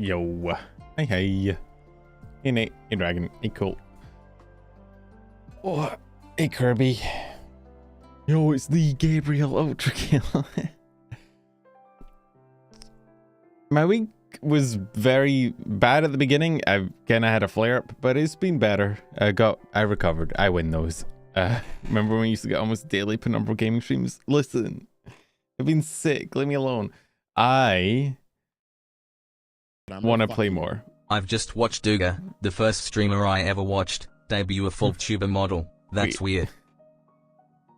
Yo. Hey, hey. Hey, Nate. Hey, Dragon. Hey, Colt. Oh, hey, Kirby. Yo, it's the Gabriel Ultra Kill. My week was very bad at the beginning. I kind of had a flare up, but it's been better. I recovered. I win those. Remember when we used to get almost daily penumbral gaming streams? Listen, I've been sick. Leave me alone. I want to play more. I've just watched Duga, the first streamer I ever watched, debut a full tuber model. That's weird.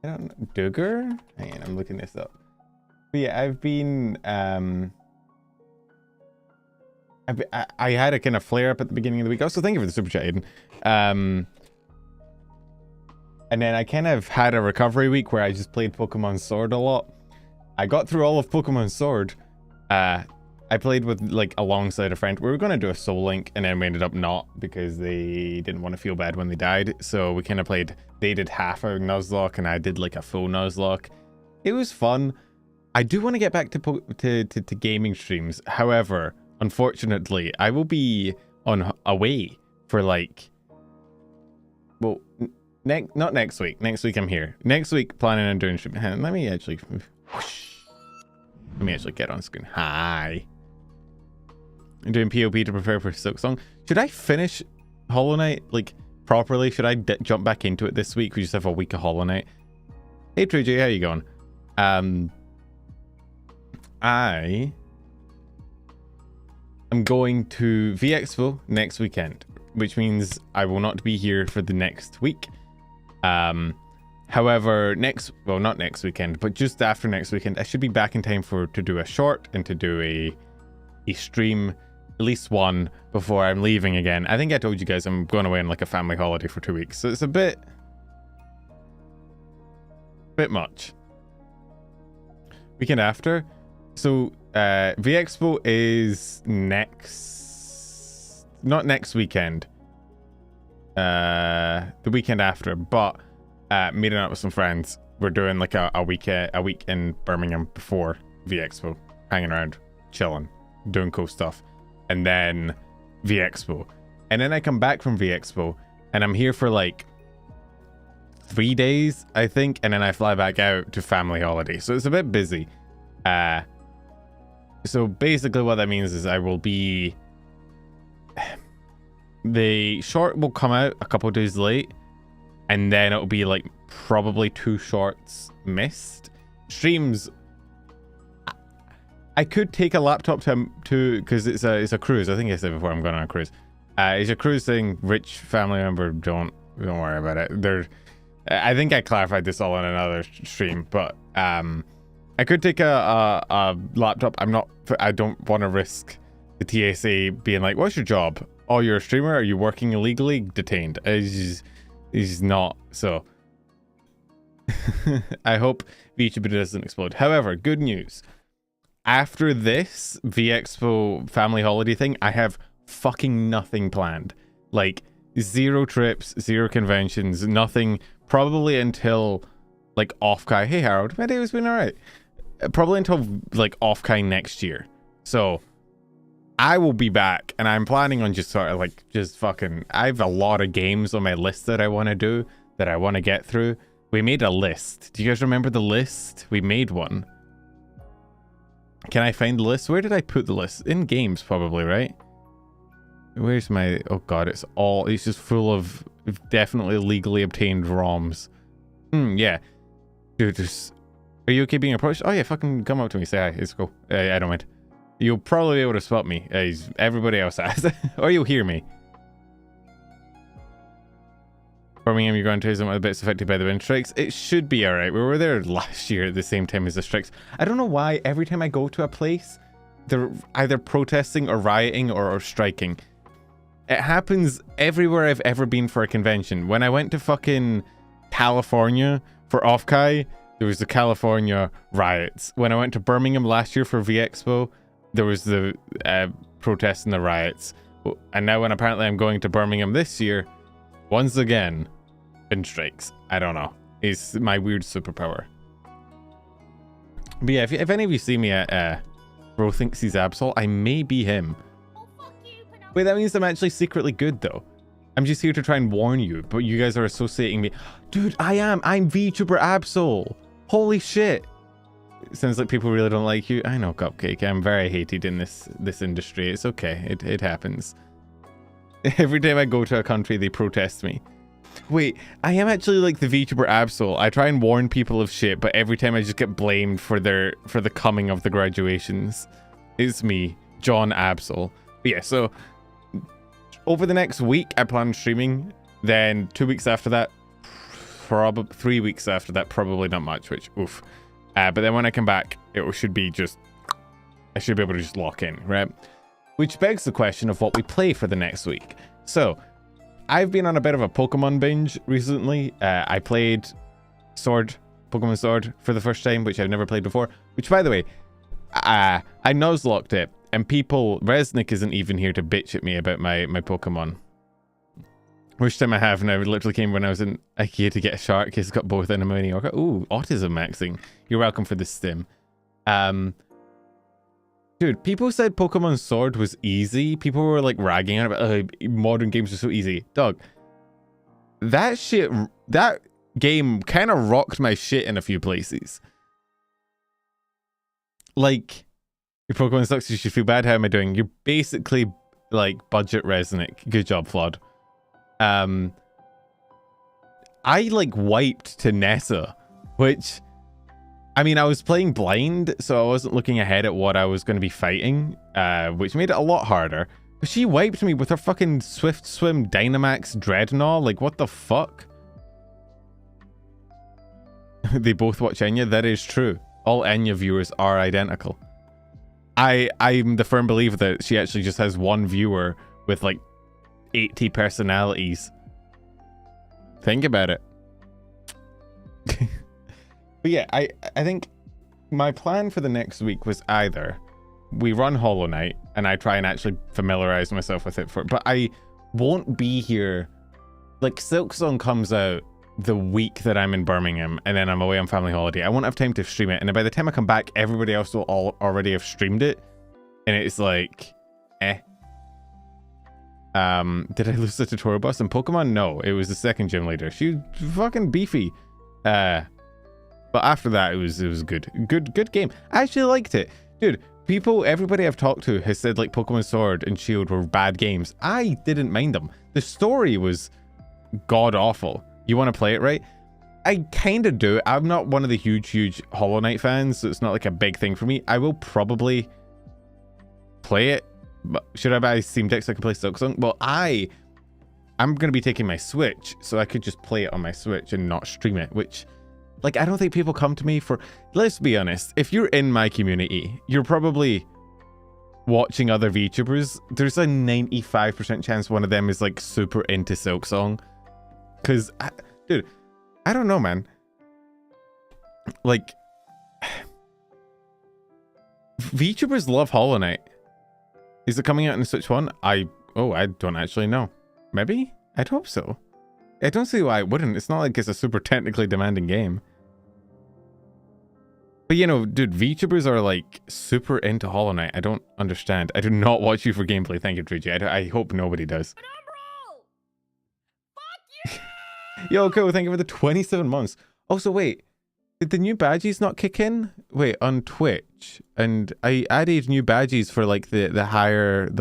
I don't know. Duggar? Hang on, I'm looking this up. But yeah, I've been I had a kind of flare up at the beginning of the week. Also, thank you for the super chat, Aiden. And then I kind of had a recovery week where I just played Pokemon Sword a lot. I got through all of Pokemon Sword. I played with alongside a friend. We were going to do a Soul Link, and then we ended up not because they didn't want to feel bad when they died. So we kind of played. They did half a Nuzlocke, and I did a full Nuzlocke. It was fun. I do want to get back to gaming streams. However, unfortunately, I will be away for not next week. Next week I'm here. Next week planning on doing stream. Let me actually get on screen. Hi. I'm doing POP to prepare for Silksong. Should I finish Hollow Knight properly? Should I jump back into it this week? We just have a week of Hollow Knight. Hey True J, how you going? I am going to VExpo next weekend, which means I will not be here for the next week. However, not next weekend, but just after next weekend, I should be back in time to do a short and to do a stream, at least one, before I'm leaving again. I think I told you guys I'm going away on a family holiday for 2 weeks, so it's a bit much. Weekend after, so VExpo is not next weekend, the weekend after, but meeting up with some friends. We're doing a week in Birmingham before VExpo, hanging around, chilling, doing cool stuff, and then VExpo, and then I come back from VExpo and I'm here for 3 days, I think, and then I fly back out to family holiday. So it's a bit busy. So basically what that means is I will be... The short will come out a couple days late, and then it'll be probably 2 shorts missed. Streams... I could take a laptop to because it's a cruise. I think I said before I'm going on a cruise. It's a cruise thing. Rich family member, don't worry about it. I think I clarified this all on another stream, but I could take a laptop. I don't want to risk the TSA being like, "What's your job? Oh, you're a streamer? Are you working illegally? Detained." It's not. So I hope VTuber doesn't explode. However, good news. After this VExpo family holiday thing, I have fucking nothing planned. 0 trips, 0 conventions, nothing. Probably until off-Kai. Hey Harold, my day has been alright. Probably until off-Kai next year. So I will be back, and I'm planning on just sort of I have a lot of games on my list that I want to do, that I want to get through. We made a list. Do you guys remember the list? We made one. Can I find the list? Where did I put the list? In games, probably, right? Where's my... Oh god, it's just full of definitely legally obtained ROMs. Yeah. Dude, are you okay being approached? Oh yeah, fucking come up to me, say hi. It's cool. I don't mind. You'll probably be able to spot me, as everybody else has. Or you'll hear me. Birmingham, you're going to some of the bits affected by the wind strikes. It should be alright. We were there last year at the same time as the strikes. I don't know why every time I go to a place, they're either protesting or rioting or striking. It happens everywhere I've ever been for a convention. When I went to fucking California for off-Kai, there was the California riots. When I went to Birmingham last year for VExpo, there was the protests and the riots. And now when apparently I'm going to Birmingham this year, once again, wind strikes. I don't know. It's my weird superpower. But yeah, if any of you see me at Bro Thinks He's Absol, I may be him. Wait, that means I'm actually secretly good, though. I'm just here to try and warn you, but you guys are associating me. Dude, I'm VTuber Absol. Holy shit. It sounds like people really don't like you. I know, Cupcake. I'm very hated in this industry. It's okay. It happens. Every time I go to a country, they protest me. Wait, I am actually like the VTuber Absol. I try and warn people of shit, but every time I just get blamed for the coming of the graduations. It's me, John Absol. But yeah, so over the next week, I plan on streaming. Then 2 weeks after that, probably 3 weeks after that, probably not much, which, oof. But then when I come back, it should be just, I should be able to just lock in, right? Which begs the question of what we play for the next week. So, I've been on a bit of a Pokemon binge recently. I played Pokemon Sword for the first time, which I've never played before. Which, by the way, I nuzlocked it. And Resnick isn't even here to bitch at me about my Pokemon. Which time I have now, it literally came when I was in IKEA to get a shark. He's got both in a mini orca. Ooh, autism maxing. You're welcome for the stim. Dude, people said Pokemon Sword was easy. People were like ragging on about modern games are so easy. Dog, that game kind of rocked my shit in a few places. Like, your Pokemon sucks, you should feel bad. How am I doing? You're basically like budget Resnick. Good job, Flawed. I like wiped to Nessa, which, I mean, I was playing blind, so I wasn't looking ahead at what I was going to be fighting, which made it a lot harder. But she wiped me with her fucking Swift Swim Dynamax Dreadnought. Like, what the fuck? They both watch Enya. That is true. All Enya viewers are identical. I'm the firm believer that she actually just has one viewer with like 80 personalities. Think about it. But yeah, I think my plan for the next week was either we run Hollow Knight and I try and actually familiarize myself with it but I won't be here. Like, Silksong comes out the week that I'm in Birmingham and then I'm away on family holiday. I won't have time to stream it, and by the time I come back, everybody else will already have streamed it, and it's like, eh. Did I lose the tutorial boss in Pokemon? No, it was the second gym leader. She was fucking beefy. But after that, it was good. Good game. I actually liked it. Dude, everybody I've talked to has said like Pokemon Sword and Shield were bad games. I didn't mind them. The story was god awful. You want to play it, right? I kind of do. I'm not one of the huge Hollow Knight fans, so it's not like a big thing for me. I will probably play it. But should I buy Steam Deck so I can play Silksong? Well, I'm going to be taking my Switch, so I could just play it on my Switch and not stream it, which, like, I don't think people come to me for... Let's be honest. If you're in my community, you're probably watching other VTubers. There's a 95% chance one of them is, like, super into Silksong. Because, dude, I don't know, man. Like, VTubers love Hollow Knight. Is it coming out in the Switch 1? I don't actually know. Maybe? I'd hope so. I don't see why it wouldn't. It's not like it's a super technically demanding game. But, you know, dude, VTubers are, like, super into Hollow Knight. I don't understand. I do not watch you for gameplay. Thank you, Trigi. I hope nobody does. Yo, cool. Thank you for the 27 months. Also, wait. Did the new badges not kick in? Wait, on Twitch. And I added new badges for, like, the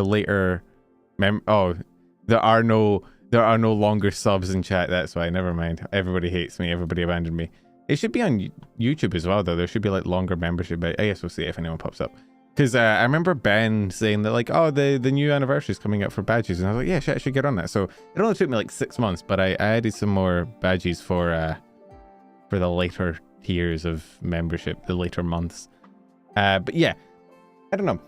later... Oh, there are no longer subs in chat. That's why. Never mind. Everybody hates me. Everybody abandoned me. It should be on YouTube as well, though. There should be, like, longer membership. But I guess we'll see if anyone pops up. Because I remember Ben saying that, like, oh, the new anniversary is coming up for badges. And I was like, yeah, I should get on that. So it only took me, like, 6 months. But I added some more badges for the later tiers of membership, the later months. But yeah, I don't know.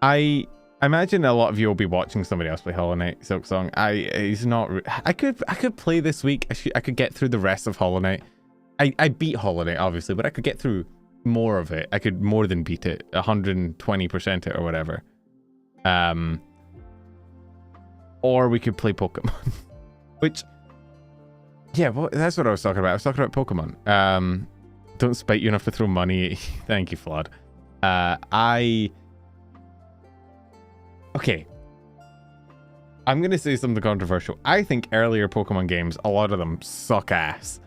I imagine a lot of you will be watching somebody else play Hollow Knight Silksong. He's not... I could play this week. I could get through the rest of Hollow Knight. I beat Hollow Knight, obviously, but I could get through more of it. I could more than beat it, 120% it or whatever. Or we could play Pokemon. Which, yeah, well, that's what I was talking about. I was talking about Pokemon. Don't spite you enough to throw money. Thank you, Flood. Okay. I'm going to say something controversial. I think earlier Pokemon games, a lot of them suck ass.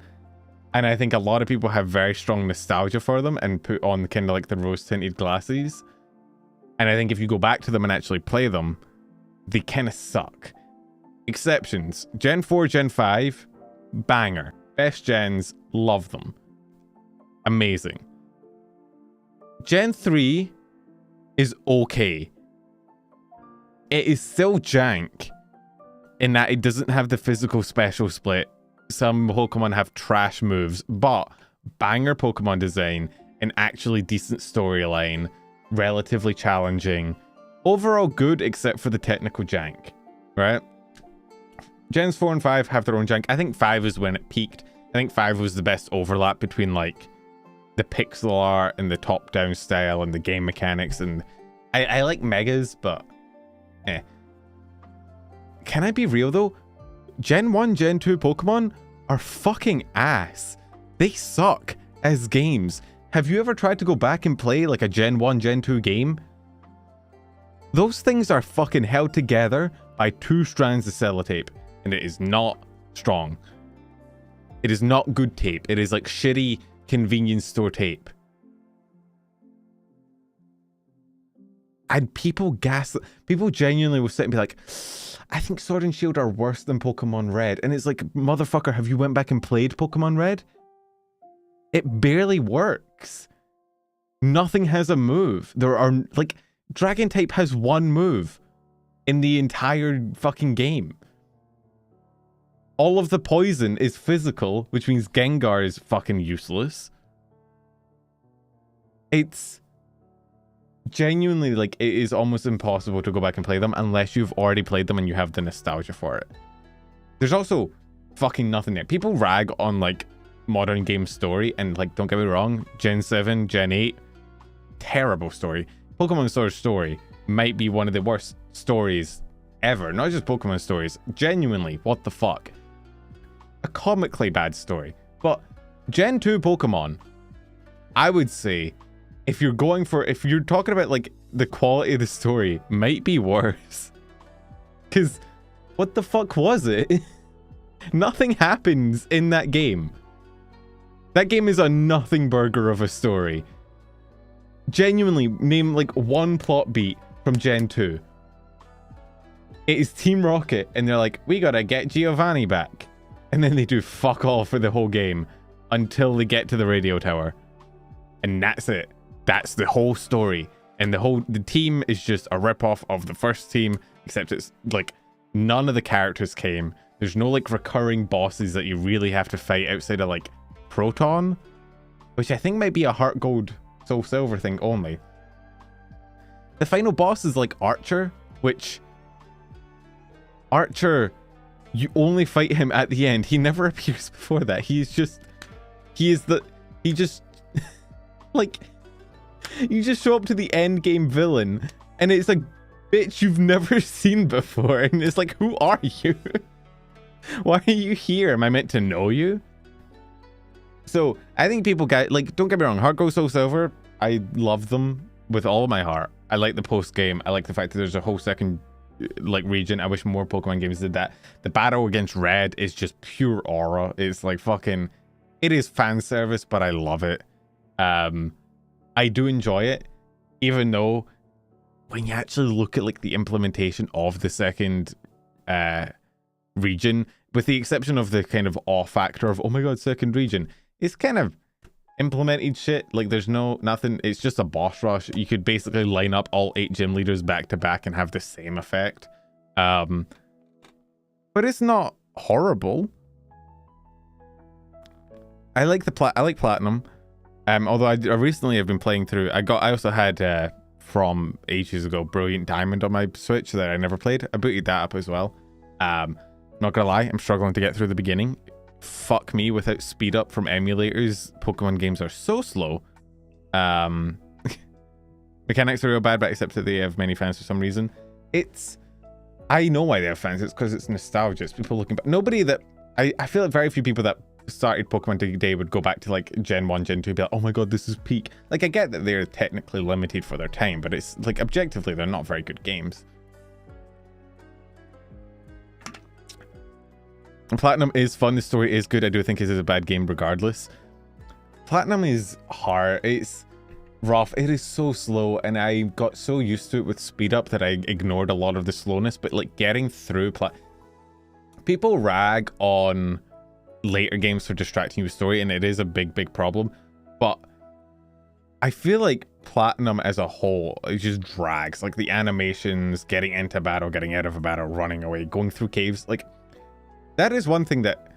And I think a lot of people have very strong nostalgia for them and put on kind of like the rose-tinted glasses. And I think if you go back to them and actually play them, they kind of suck. Exceptions. Gen 4, Gen 5, banger. Best gens, love them. Amazing. Gen 3 is okay. It is still jank in that it doesn't have the physical special split. Some Pokemon have trash moves, but banger Pokemon design, an actually decent storyline, relatively challenging. Overall good except for the technical jank, right? Gens 4 and 5 have their own jank. I think 5 is when it peaked. I think 5 was the best overlap between like the pixel art and the top-down style and the game mechanics. And I like Megas, but Can I be real though? Gen 1, Gen 2 Pokemon are fucking ass. They suck as games. Have you ever tried to go back and play like a Gen 1, Gen 2 game? Those things are fucking held together by 2 strands of sellotape, and it is not strong. It is not good tape. It is like shitty convenience store tape. And people genuinely will sit and be like, I think Sword and Shield are worse than Pokemon Red. And it's like, motherfucker, have you went back and played Pokemon Red? It barely works. Nothing has a move. There are, like, Dragon type has 1 move in the entire fucking game. All of the poison is physical, which means Gengar is fucking useless. It's genuinely, like, it is almost impossible to go back and play them unless you've already played them and you have the nostalgia for it. There's also fucking nothing there. People rag on, like, modern game story, and, like, don't get me wrong, Gen 7, Gen 8, terrible story. Pokemon Sword story might be one of the worst stories ever. Not just Pokemon stories. Genuinely, what the fuck? A comically bad story. But Gen 2 Pokemon, I would say, if you're talking about like the quality of the story, might be worse. Because what the fuck was it? Nothing happens in that game. That game is a nothing burger of a story. Genuinely, name like 1 plot beat from Gen 2. It is Team Rocket, and they're like, we gotta get Giovanni back. And then they do fuck all for the whole game until they get to the radio tower. And that's it. That's the whole story. And the team is just a ripoff of the first team, except it's like none of the characters came. There's no like recurring bosses that you really have to fight outside of like Proton, which I think might be a Heart Gold Soul Silver thing only. The final boss is like Archer, which Archer, you only fight him at the end. He never appears before that. Like, you just show up to the end game villain and it's a bitch you've never seen before, and it's like, who are you? Why are you here? Am I meant to know you? So I think people get, like, don't get me wrong, Heart Gold Soul Silver, I love them with all of my heart. I like the post game. I like the fact that there's a whole second like region. I wish more Pokemon games did that. The battle against Red is just pure aura. It's like fucking, it is fan service, but I love it. I do enjoy it, even though when you actually look at like the implementation of the second region, with the exception of the kind of awe factor of, oh my god, second region, it's kind of implemented shit. Like there's nothing, it's just a boss rush. You could basically line up all 8 gym leaders back to back and have the same effect. But it's not horrible. I like Platinum. Although I recently have been playing through, I also had from ages ago Brilliant Diamond on my Switch that I never played. I booted that up as well. Not gonna lie, I'm struggling to get through the beginning. Fuck me, without speed up from emulators, Pokemon games are so slow. Mechanics are real bad, but except that they have many fans for some reason. I know why they have fans. It's because it's nostalgia. It's people looking back. Nobody that I feel like very few people that started Pokemon today would go back to like Gen 1, Gen 2 and be like, oh my god, this is peak. Like, I get that they're technically limited for their time, but it's like objectively they're not very good games. Platinum is fun. The story is good. I do think it is a bad game regardless. Platinum is hard. It's rough. It is so slow, and I got so used to it with speed up that I ignored a lot of the slowness. But like getting through people rag on later games for distracting you with story, and it is a big problem. But I feel like Platinum as a whole, it just drags. Like the animations, getting into battle, getting out of a battle, running away, going through caves. Like that is one thing that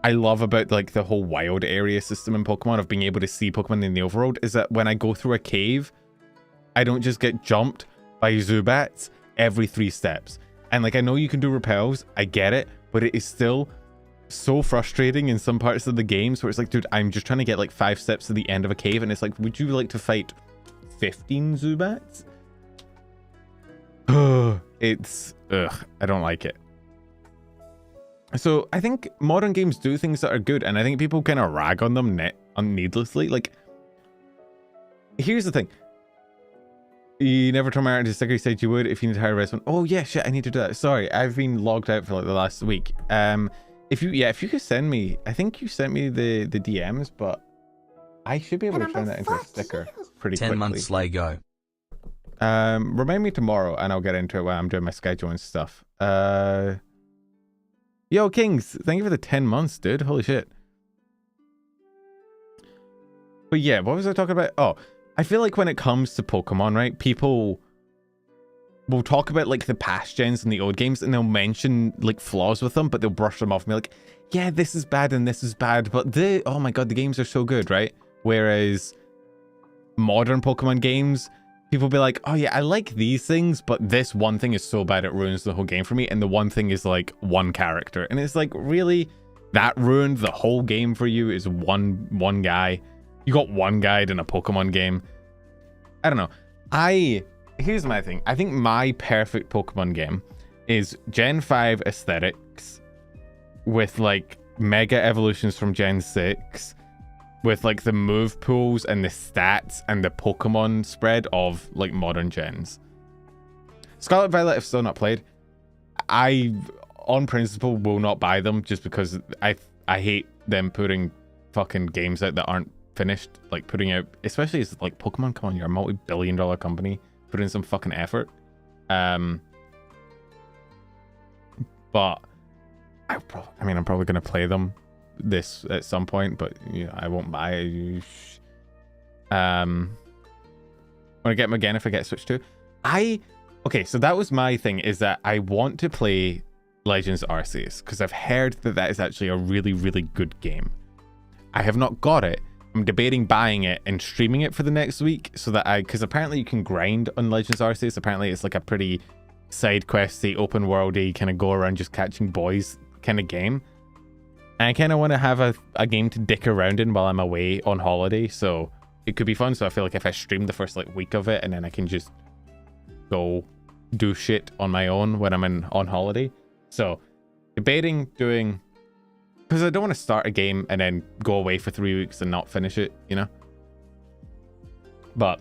I love about like the whole wild area system in Pokemon, of being able to see Pokemon in the overworld, is that when I go through a cave, I don't just get jumped by Zubats every 3 steps. And like, I know you can do repels, I get it, but it is still so frustrating in some parts of the games where it's like, dude, I'm just trying to get like 5 steps to the end of a cave, and it's like, would you like to fight 15 Zubats? It's I don't like it. So I think modern games do things that are good, and I think people kind of rag on them needlessly. Like, here's the thing. You never told Mario to sticker. You said you would if you need to hire a restaurant. Oh yeah, shit, I need to do that. Sorry, I've been logged out for like the last week. If you could send me, I think you sent me the DMs, but I should be able to turn that into a sticker pretty quickly. 10 months Lego. Remind me tomorrow, and I'll get into it while I'm doing my schedule and stuff. Yo, Kings, thank you for the 10 months, dude. Holy shit. But yeah, what was I talking about? Oh, I feel like when it comes to Pokemon, right, people will talk about like the past gens and the old games, and they'll mention like flaws with them, but they'll brush them off and be like, yeah, this is bad and this is bad, but oh my god, the games are so good, right? Whereas modern Pokemon games, people be like, oh yeah, I like these things, but this one thing is so bad it ruins the whole game for me, and the one thing is like one character, and it's like, really? That ruined the whole game for you? Is one guy? You got one guide in a Pokemon game? I don't know. Here's my thing. I think my perfect Pokemon game is Gen 5 aesthetics with like mega evolutions from Gen 6, with like the move pools and the stats and the Pokemon spread of like modern gens. Scarlet Violet I've still not played. I, on principle, will not buy them just because I hate them putting fucking games out that aren't finished, like putting out, especially as like Pokemon, come on, you're a multi-billion-dollar company, put in some fucking effort. But I'm probably gonna play them this at some point, but you know, I won't buy it. When I get them again, if I get Switch 2, okay, so that was my thing, is that I want to play Legends Arceus because I've heard that that is actually a really, really good game. I have not got it. I'm debating buying it and streaming it for the next week, so that because apparently you can grind on Legends Arceus. Apparently it's like a pretty side questy, open worldy, kind of go around just catching boys kind of game. And I kind of want to have a game to dick around in while I'm away on holiday, so it could be fun. So I feel like if I stream the first like week of it, and then I can just go do shit on my own when I'm on holiday. So debating doing, because I don't want to start a game and then go away for 3 weeks and not finish it, you know? But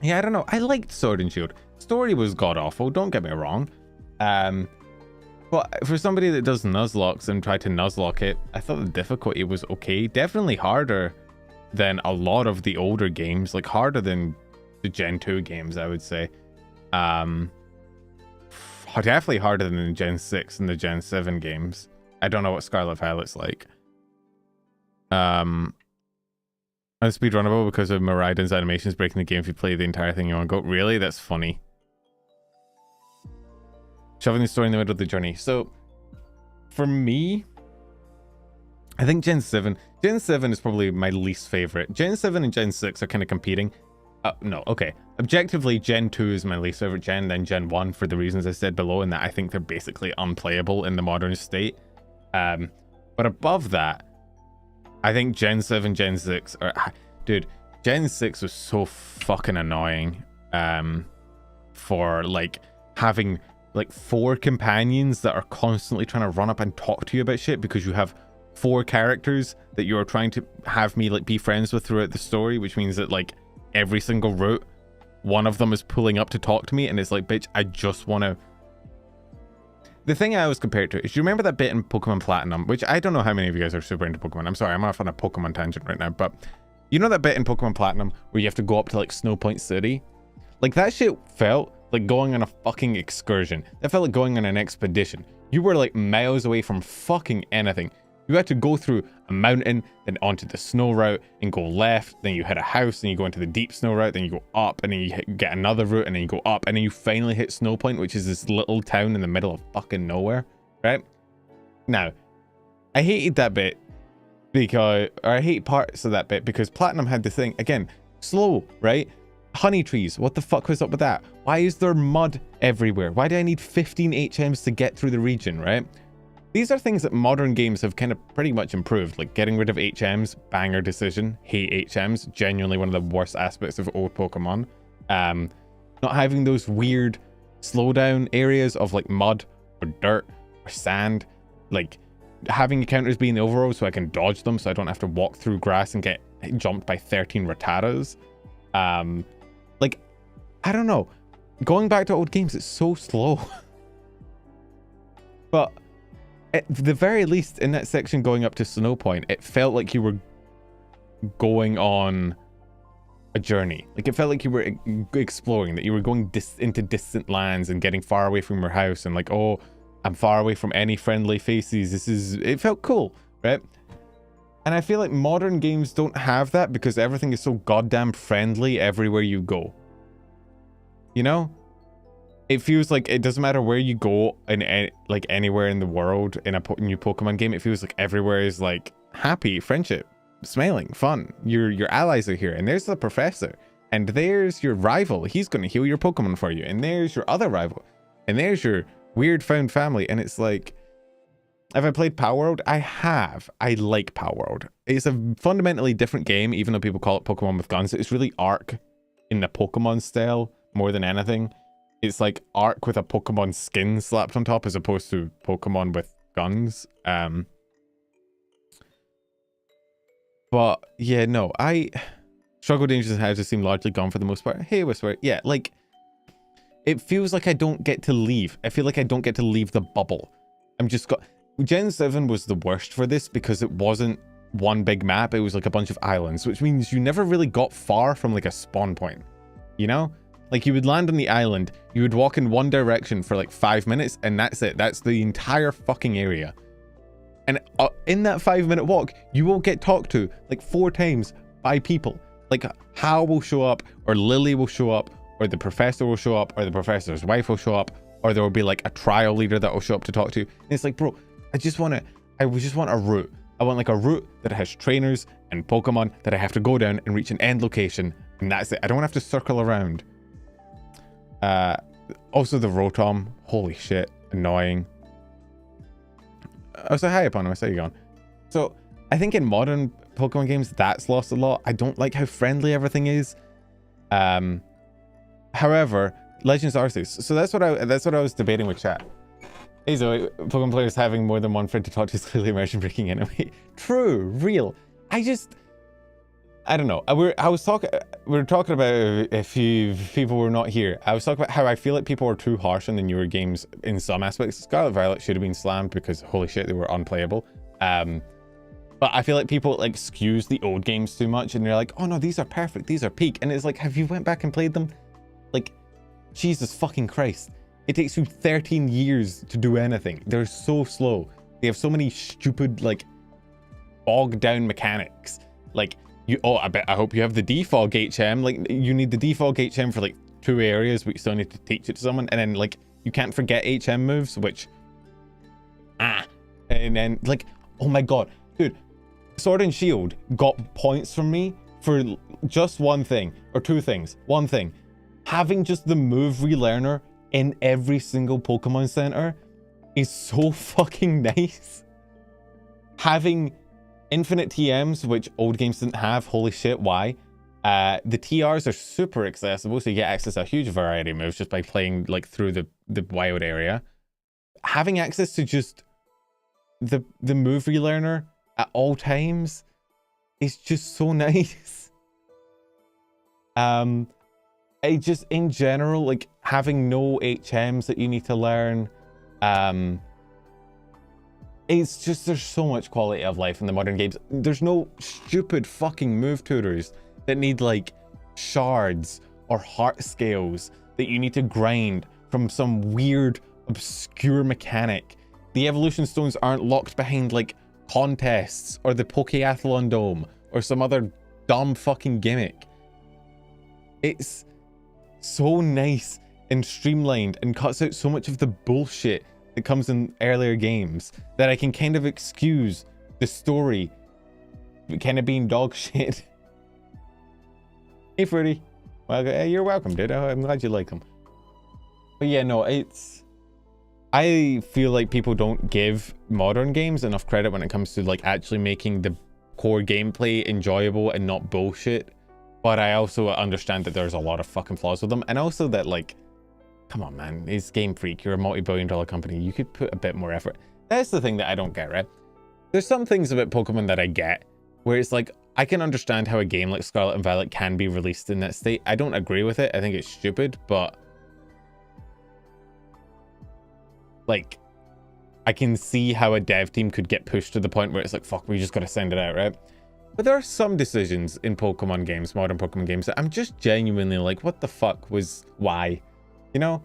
yeah, I don't know. I liked Sword and Shield. Story was god-awful, don't get me wrong. But for somebody that does Nuzlocke and tried to Nuzlocke it, I thought the difficulty was okay. Definitely harder than a lot of the older games, like harder than the Gen 2 games, I would say. Definitely harder than the Gen 6 and the Gen 7 games. I don't know what Scarlet Violet's like. I'm speedrunnable because of Miraidon's animations breaking the game if you play the entire thing in one go. Really? That's funny. Shoving the story in the middle of the journey. So, for me, I think Gen 7 is probably my least favorite. Gen 7 and Gen 6 are kind of competing. No, okay. Objectively, Gen 2 is my least favorite gen, then Gen 1 for the reasons I said below, and that I think they're basically unplayable in the modern state. But above that, I think Gen 7, Gen 6 are... Dude, Gen 6 was so fucking annoying. For, like, having, like, 4 companions that are constantly trying to run up and talk to you about shit because you have 4 characters that you're trying to have me, like, be friends with throughout the story, which means that, like, every single route, one of them is pulling up to talk to me, and it's like, bitch, I just want to... the thing I always compare it to is, you remember that bit in Pokemon Platinum, which I don't know how many of you guys are super into Pokemon. I'm sorry, I'm off on a Pokemon tangent right now, but you know that bit in Pokemon Platinum where you have to go up to like Snow Point City? Like, that shit felt like going on a fucking excursion. That felt like going on an expedition. You were like miles away from fucking anything. You had to go through a mountain, then onto the snow route, and go left, then you hit a house, then you go into the deep snow route, then you go up, and then you get another route, and then you go up, and then you finally hit Snow Point, which is this little town in the middle of fucking nowhere, right? Now, I hated that bit because, or I hate parts of that bit because Platinum had the thing, again, slow, right? Honey trees, what the fuck was up with that? Why is there mud everywhere? Why do I need 15 HMs to get through the region, right? These are things that modern games have kind of pretty much improved, like getting rid of HMs, banger decision, hate HMs, genuinely one of the worst aspects of old Pokemon. Not having those weird slowdown areas of like mud or dirt or sand, like having encounters be in the overworld so I can dodge them so I don't have to walk through grass and get jumped by 13 Rattatas. Like, I don't know, going back to old games, it's so slow. But at the very least, in that section going up to Snow Point, it felt like you were going on a journey. Like, it felt like you were exploring, that you were going into distant lands and getting far away from your house, and like, oh, I'm far away from any friendly faces. It felt cool, right? And I feel like modern games don't have that because everything is so goddamn friendly everywhere you go. You know? It feels like it doesn't matter where you go in like anywhere in the world in a new Pokemon game. It feels like everywhere is like happy, friendship, smiling, fun. Your allies are here, and there's the professor, and there's your rival. He's going to heal your Pokemon for you, and there's your other rival, and there's your weird found family. And it's like, have I played Power World? I have. I like Power World. It's a fundamentally different game, even though people call it Pokemon with guns. It's really Ark in the Pokemon style more than anything. It's like Ark with a Pokemon skin slapped on top as opposed to Pokemon with guns. But yeah, no, Struggle Dangers and Houses seem largely gone for the most part. Hey, Whisper. Yeah, like, it feels like I don't get to leave. I feel like I don't get to leave the bubble. Gen 7 was the worst for this because it wasn't one big map. It was like a bunch of islands, which means you never really got far from like a spawn point, you know? Like, you would land on the island, you would walk in one direction for like 5 minutes, and that's it. That's the entire fucking area. And in that 5-minute walk, you will get talked to like 4 times by people. Like, Hal will show up, or Lily will show up, or the professor will show up, or the professor's wife will show up, or there will be like a trial leader that will show up to talk to you. And it's like, bro, I just want a route. I want like a route that has trainers and Pokemon that I have to go down and reach an end location, and that's it. I don't have to circle around. Also the Rotom, holy shit, annoying. Oh, so hi upon him, I saw you gone. So I think in modern Pokemon games that's lost a lot. I don't like how friendly everything is. However, Legends Arceus. So that's what I was debating with chat. Hey Zoe, Pokemon players having more than one friend to talk to is clearly immersion breaking anyway. True, real. I don't know. We were talking about, if people were not here, I was talking about how I feel like people are too harsh on the newer games in some aspects. Scarlet Violet should have been slammed because holy shit, they were unplayable. But I feel like people like skews the old games too much, and they're like, oh no, these are perfect, these are peak. And it's like, have you went back and played them? Like, Jesus fucking Christ. It takes you 13 years to do anything. They're so slow. They have so many stupid, like, bogged down mechanics. Like, I hope you have the defog HM. Like, you need the defog HM for like 2 areas, but you still need to teach it to someone. And then like, you can't forget HM moves, which, and then like, oh my God, dude, Sword and Shield got points from me for just one thing, or 2 things. One thing, having just the move relearner in every single Pokemon Center is so fucking nice. Having infinite TMs, which old games didn't have, holy shit, why? The TRs are super accessible, so you get access to a huge variety of moves just by playing like through the wild area. Having access to just the move relearner at all times is just so nice. It just, in general, like having no HMs that you need to learn, It's just, there's so much quality of life in the modern games. There's no stupid fucking move tutors that need like shards or heart scales that you need to grind from some weird obscure mechanic. The evolution stones aren't locked behind like contests or the Pokeathlon Dome or some other dumb fucking gimmick. It's so nice and streamlined and cuts out so much of the bullshit that comes in earlier games that I can kind of excuse the story kind of being dog shit. Hey Fruity. Well, you're welcome, dude. I'm glad you like them. But yeah, no, I feel like people don't give modern games enough credit when it comes to like actually making the core gameplay enjoyable and not bullshit. But I also understand that there's a lot of fucking flaws with them, and also that like, come on, man, it's Game Freak. You're a multi-billion-dollar company. You could put a bit more effort. That's the thing that I don't get, right? There's some things about Pokemon that I get, where it's like, I can understand how a game like Scarlet and Violet can be released in that state. I don't agree with it. I think it's stupid, but like, I can see how a dev team could get pushed to the point where it's like, fuck, we just gotta send it out, right? But there are some decisions in Pokemon games, modern Pokemon games, that I'm just genuinely like, what the fuck was, why? You know,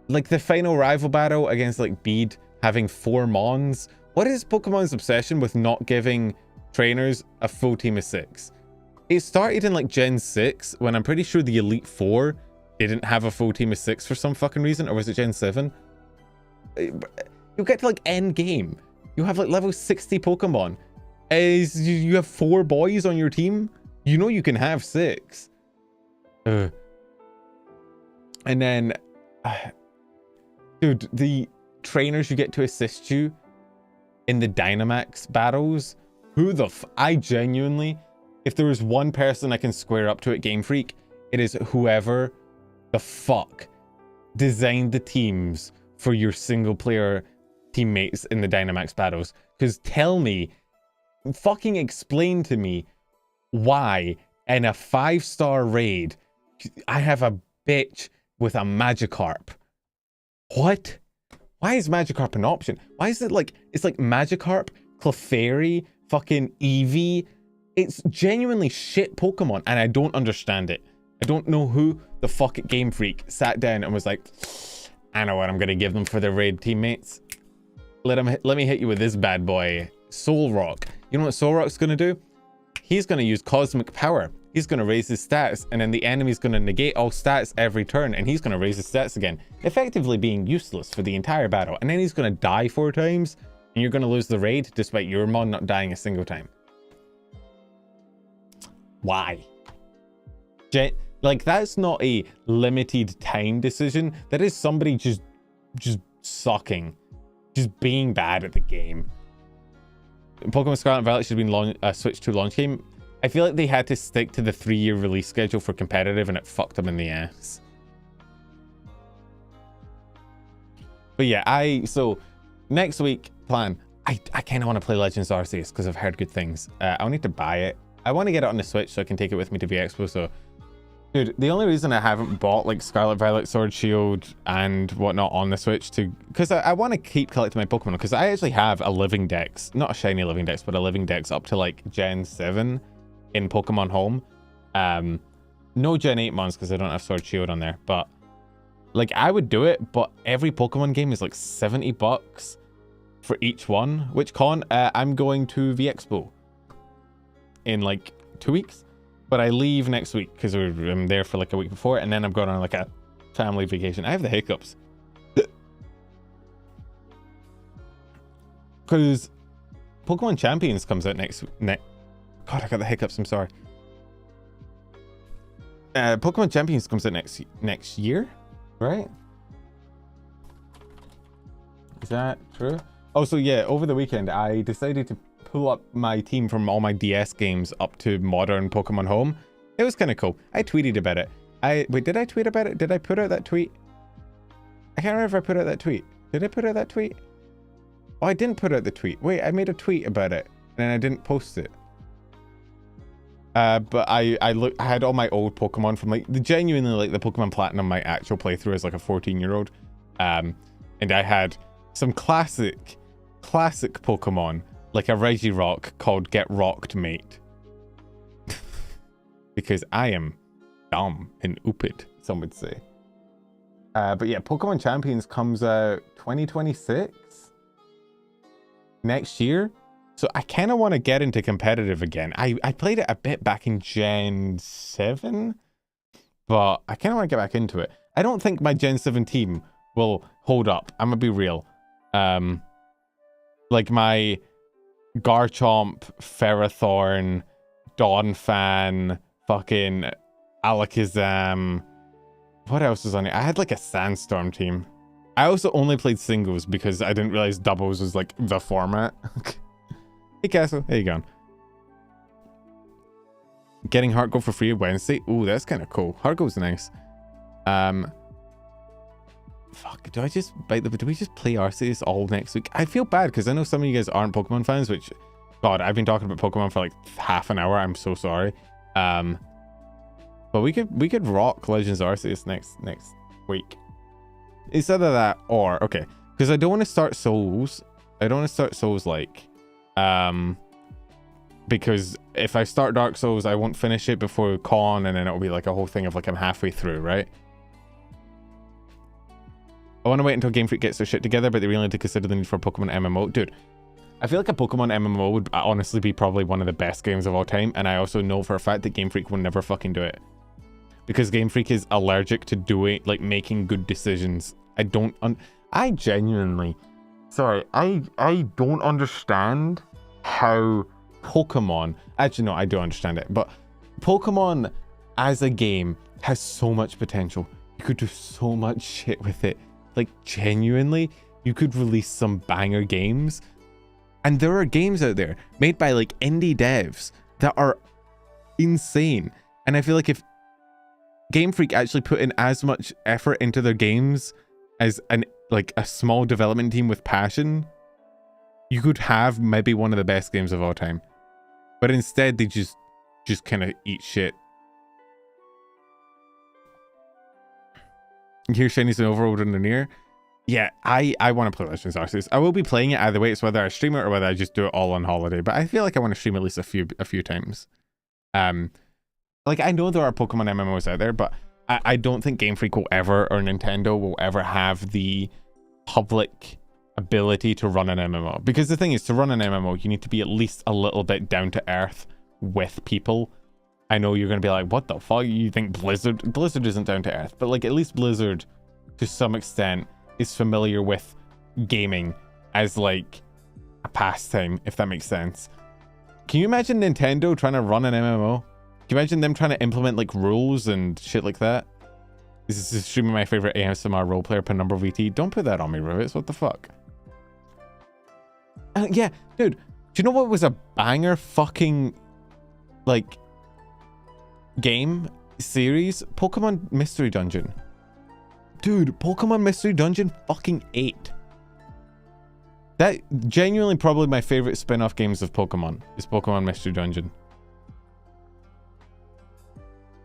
like the final rival battle against like Bede having 4 Mons. What is Pokemon's obsession with not giving trainers a full team of 6? It started in like Gen 6 when I'm pretty sure the Elite Four didn't have a full team of 6 for some fucking reason, or was it Gen 7? You get to like end game, you have like level 60 Pokemon. You have 4 boys on your team. You know you can have 6. And then, dude, the trainers you get to assist you in the Dynamax battles, I genuinely, if there was one person I can square up to at Game Freak, it is whoever the fuck designed the teams for your single player teammates in the Dynamax battles. Because tell me, fucking explain to me why in a 5-star raid I have a bitch with a Magikarp. What? Why is Magikarp an option? Why is it like, it's like Magikarp, Clefairy, fucking Eevee. It's genuinely shit Pokemon, and I don't understand it. I don't know who the fuck at Game Freak sat down and was like, I know what I'm gonna give them for their raid teammates. Let me hit you with this bad boy, Solrock. You know what Solrock's gonna do? He's gonna use Cosmic Power. He's going to raise his stats, and then the enemy's going to negate all stats every turn, and he's going to raise his stats again, effectively being useless for the entire battle. And then he's going to die 4 times, and you're going to lose the raid despite your mon not dying a single time. Why? Like, that's not a limited time decision. That is somebody just sucking, just being bad at the game. Pokemon Scarlet and Violet should have been switched to launch game. I feel like they had to stick to the 3-year release schedule for competitive, and it fucked them in the ass. But yeah, so next week plan, I kind of want to play Legends Arceus because I've heard good things. I'll need to buy it. I want to get it on the Switch so I can take it with me to VExpo. So, dude, the only reason I haven't bought like Scarlet, Violet, Sword, Shield, and whatnot on the Switch because I want to keep collecting my Pokemon, because I actually have a living dex, not a shiny living dex, but a living dex up to like Gen 7. In Pokemon Home. No Gen 8 mons because I don't have Sword Shield on there, but like I would do it, but every Pokemon game is like $70 for each one. Which con? I'm going to VExpo in like 2 weeks, but I leave next week because I'm there for like a week before, and then I'm going on like a family vacation. I have the hiccups because Pokemon Champions comes out next. God, I got the hiccups, I'm sorry. Pokemon Champions comes out next year, right? Is that true? Oh, so yeah, over the weekend, I decided to pull up my team from all my DS games up to modern Pokemon Home. It was kind of cool. I tweeted about it. Wait, did I tweet about it? Did I put out that tweet? I can't remember if I put out that tweet. Did I put out that tweet? Oh, I didn't put out the tweet. Wait, I made a tweet about it, and I didn't post it. But I had all my old Pokemon from like genuinely like the Pokemon Platinum, my actual playthrough as like a 14-year-old. And I had some classic Pokemon, like a Regirock called Get Rocked Mate. Because I am dumb and stupid, some would say. But yeah, Pokemon Champions comes out 2026 next year. So I kind of want to get into competitive again. I played it a bit back in Gen 7, but I kind of want to get back into it. I don't think my Gen 7 team will hold up. I'm going to be real. Like my Garchomp, Ferrothorn, Donphan, fucking Alakazam. What else was on it? I had like a Sandstorm team. I also only played singles because I didn't realize doubles was like the format. Hey Castle, how you going? Getting Heart Gold for free Wednesday. Ooh, that's kind of cool. Heart Gold's nice. Fuck, do I just bite the... Do we just play Arceus all next week? I feel bad because I know some of you guys aren't Pokemon fans, which... God, I've been talking about Pokemon for like half an hour. I'm so sorry. But we could rock Legends Arceus next week. It's either that or... Okay, because I don't want to start Souls. I don't want to start Souls like... because if I start Dark Souls, I won't finish it before Con, and then it'll be like a whole thing of like I'm halfway through, right? I want to wait until Game Freak gets their shit together, but they really need to consider the need for a Pokemon MMO. Dude, I feel like a Pokemon MMO would honestly be probably one of the best games of all time, and I also know for a fact that Game Freak will never fucking do it. Because Game Freak is allergic to doing, like, making good decisions. I genuinely... Sorry, I don't understand how Pokemon... Actually, no, I do understand it. But Pokemon as a game has so much potential. You could do so much shit with it. Like, genuinely, you could release some banger games. And there are games out there made by, like, indie devs that are insane. And I feel like if Game Freak actually put in as much effort into their games as a small development team with passion, you could have maybe one of the best games of all time. But instead, they just kind of eat shit. Here's Shinies and Overworld in the near. Yeah, I want to play Legends Arceus. I will be playing it either way. It's whether I stream it or whether I just do it all on holiday. But I feel like I want to stream at least a few times. Like, I know there are Pokemon MMOs out there, but I don't think Game Freak will ever, or Nintendo will ever have the public ability to run an MMO. Because the thing is, to run an MMO, you need to be at least a little bit down to earth with people. I know you're going to be like, what the fuck? You think Blizzard? Blizzard isn't down to earth. But, like, at least Blizzard, to some extent, is familiar with gaming as, like, a pastime, if that makes sense. Can you imagine Nintendo trying to run an MMO? Can you imagine them trying to implement, like, rules and shit like that? This is streaming my favorite ASMR roleplayer, Penumbra VT. Don't put that on me, Rivets. What the fuck? Yeah, dude. Do you know what was a banger fucking, like, game series? Pokemon Mystery Dungeon. Dude, Pokemon Mystery Dungeon fucking 8. That genuinely probably my favorite spin-off games of Pokemon is Pokemon Mystery Dungeon.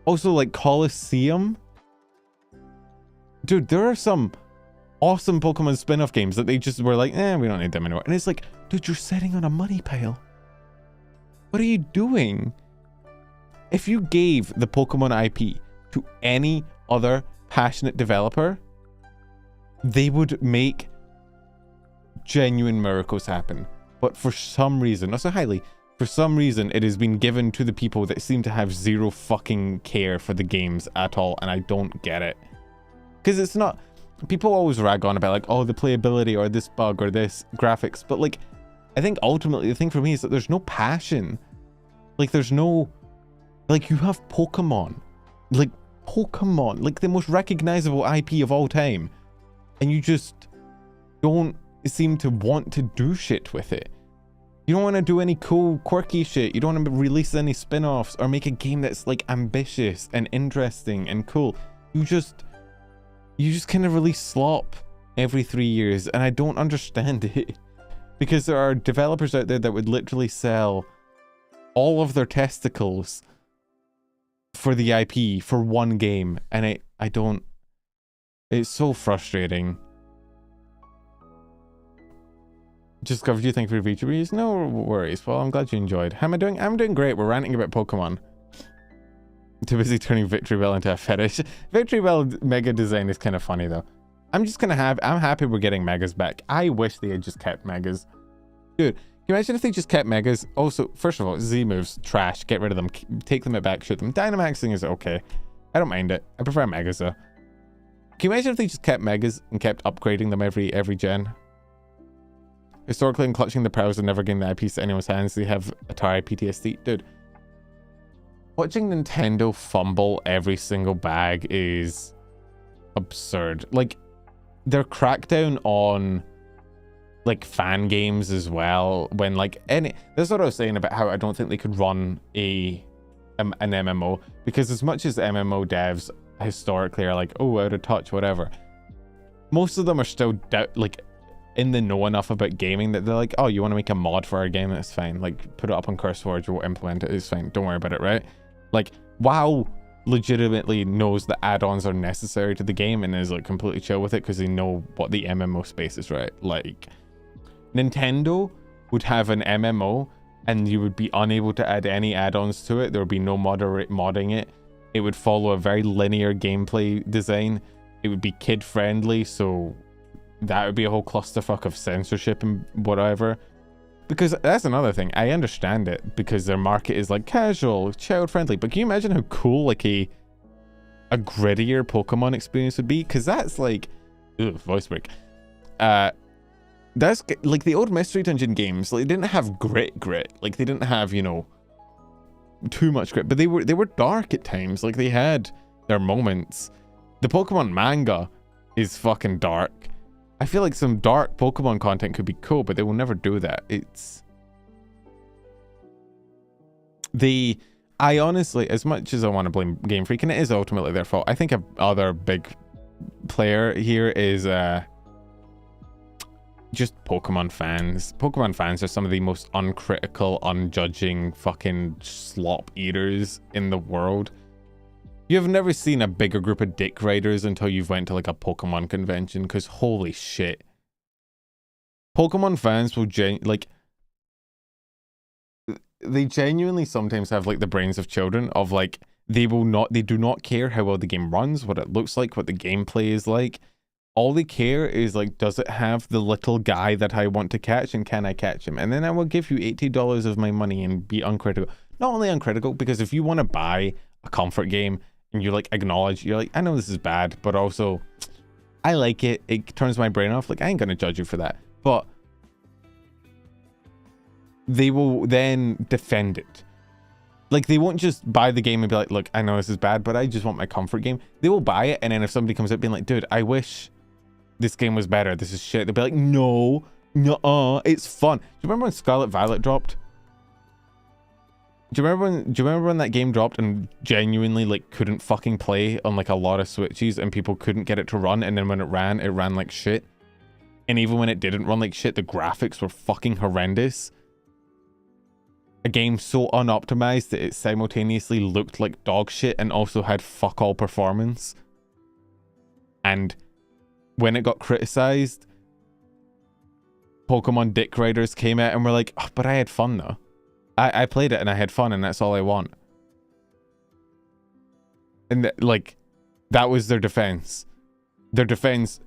Also, like, Colosseum. Dude, there are some awesome Pokemon spin-off games that they just were like, we don't need them anymore. And it's like, dude, you're sitting on a money pile. What are you doing? If you gave the Pokemon IP to any other passionate developer, they would make genuine miracles happen. But for some reason, not so highly, for some reason, it has been given to the people that seem to have zero fucking care for the games at all, and I don't get it. Because it's not... People always rag on about, like, oh, the playability or this bug or this graphics, but, like, I think ultimately the thing for me is that there's no passion. Like, there's no... Like, you have Pokemon. Like, Pokemon. Like, the most recognizable IP of all time. And you just don't seem to want to do shit with it. You don't want to do any cool, quirky shit. You don't want to release any spin-offs or make a game that's, like, ambitious and interesting and cool. You just kind of release slop every 3 years, and I don't understand it. Because there are developers out there that would literally sell all of their testicles for the IP for one game, and I don't. It's so frustrating. Just covered you. Thank you for your VTubers. No worries. Well, I'm glad you enjoyed. How am I doing? I'm doing great. We're ranting about Pokemon. Too busy turning Victory Bell into a fetish. Victory Bell mega design is kind of funny though. I'm happy we're getting megas back. I wish they had just kept megas. Dude, can you imagine if they just kept megas? Also, first of all, Z moves, trash. Get rid of them. Take them back, shoot them. Dynamaxing is okay. I don't mind it. I prefer megas though. Can you imagine if they just kept megas and kept upgrading them every gen? Historically, in clutching the prowess and never getting the IP to anyone's hands, they have Atari PTSD. Dude, watching Nintendo fumble every single bag is absurd. Like, their crackdown on like fan games as well, when like that's what I was saying about how I don't think they could run an MMO, because as much as MMO devs historically are like, oh, out of touch, whatever, most of them are still like in the know enough about gaming that they're like, oh, you want to make a mod for our game? That's fine. Like, put it up on CurseForge or we'll implement it. It's fine. Don't worry about it, right? Like, WoW legitimately knows that add-ons are necessary to the game and is like completely chill with it because they know what the MMO space is, right? Like, Nintendo would have an MMO and you would be unable to add any add-ons to it. There would be no modding it. It would follow a very linear gameplay design. It would be kid-friendly, so that would be a whole clusterfuck of censorship and whatever. Because that's another thing. I understand it because their market is like casual, child-friendly. But can you imagine how cool like a grittier Pokemon experience would be? Because that's like, ugh, voice break. That's like the old Mystery Dungeon games. Like, they didn't have grit. Like, they didn't have, you know, too much grit. But they were dark at times. Like, they had their moments. The Pokemon manga is fucking dark. I feel like some dark Pokemon content could be cool, but they will never do that. I honestly, as much as I want to blame Game Freak, and it is ultimately their fault, I think a other big player here is just Pokemon fans. Pokemon fans are some of the most uncritical, unjudging fucking slop eaters in the world. You've never seen a bigger group of dick riders until you've went to like a Pokemon convention, because holy shit. Pokemon fans will they genuinely sometimes have like the brains of children of like, they do not care how well the game runs, what it looks like, what the gameplay is like. All they care is like, does it have the little guy that I want to catch and can I catch him? And then I will give you $80 of my money and be uncritical. Not only uncritical, because if you want to buy a comfort game and you like acknowledge, you're like, I know this is bad, but also I like it. It turns my brain off. Like, I ain't gonna judge you for that. But they will then defend it. Like, they won't just buy the game and be like, look, I know this is bad, but I just want my comfort game. They will buy it, and then if somebody comes up being like, dude, I wish this game was better, this is shit, they'll be like, no, it's fun. Do you remember when Scarlet Violet dropped? Do you remember when that game dropped and genuinely like couldn't fucking play on like a lot of Switches and people couldn't get it to run, and then when it ran like shit? And even when it didn't run like shit, the graphics were fucking horrendous. A game so unoptimized that it simultaneously looked like dog shit and also had fuck all performance. And when it got criticized, Pokemon dick riders came out and were like, oh, but I had fun though. I played it and I had fun, and that's all I want. And like, that was their defense. Their defense,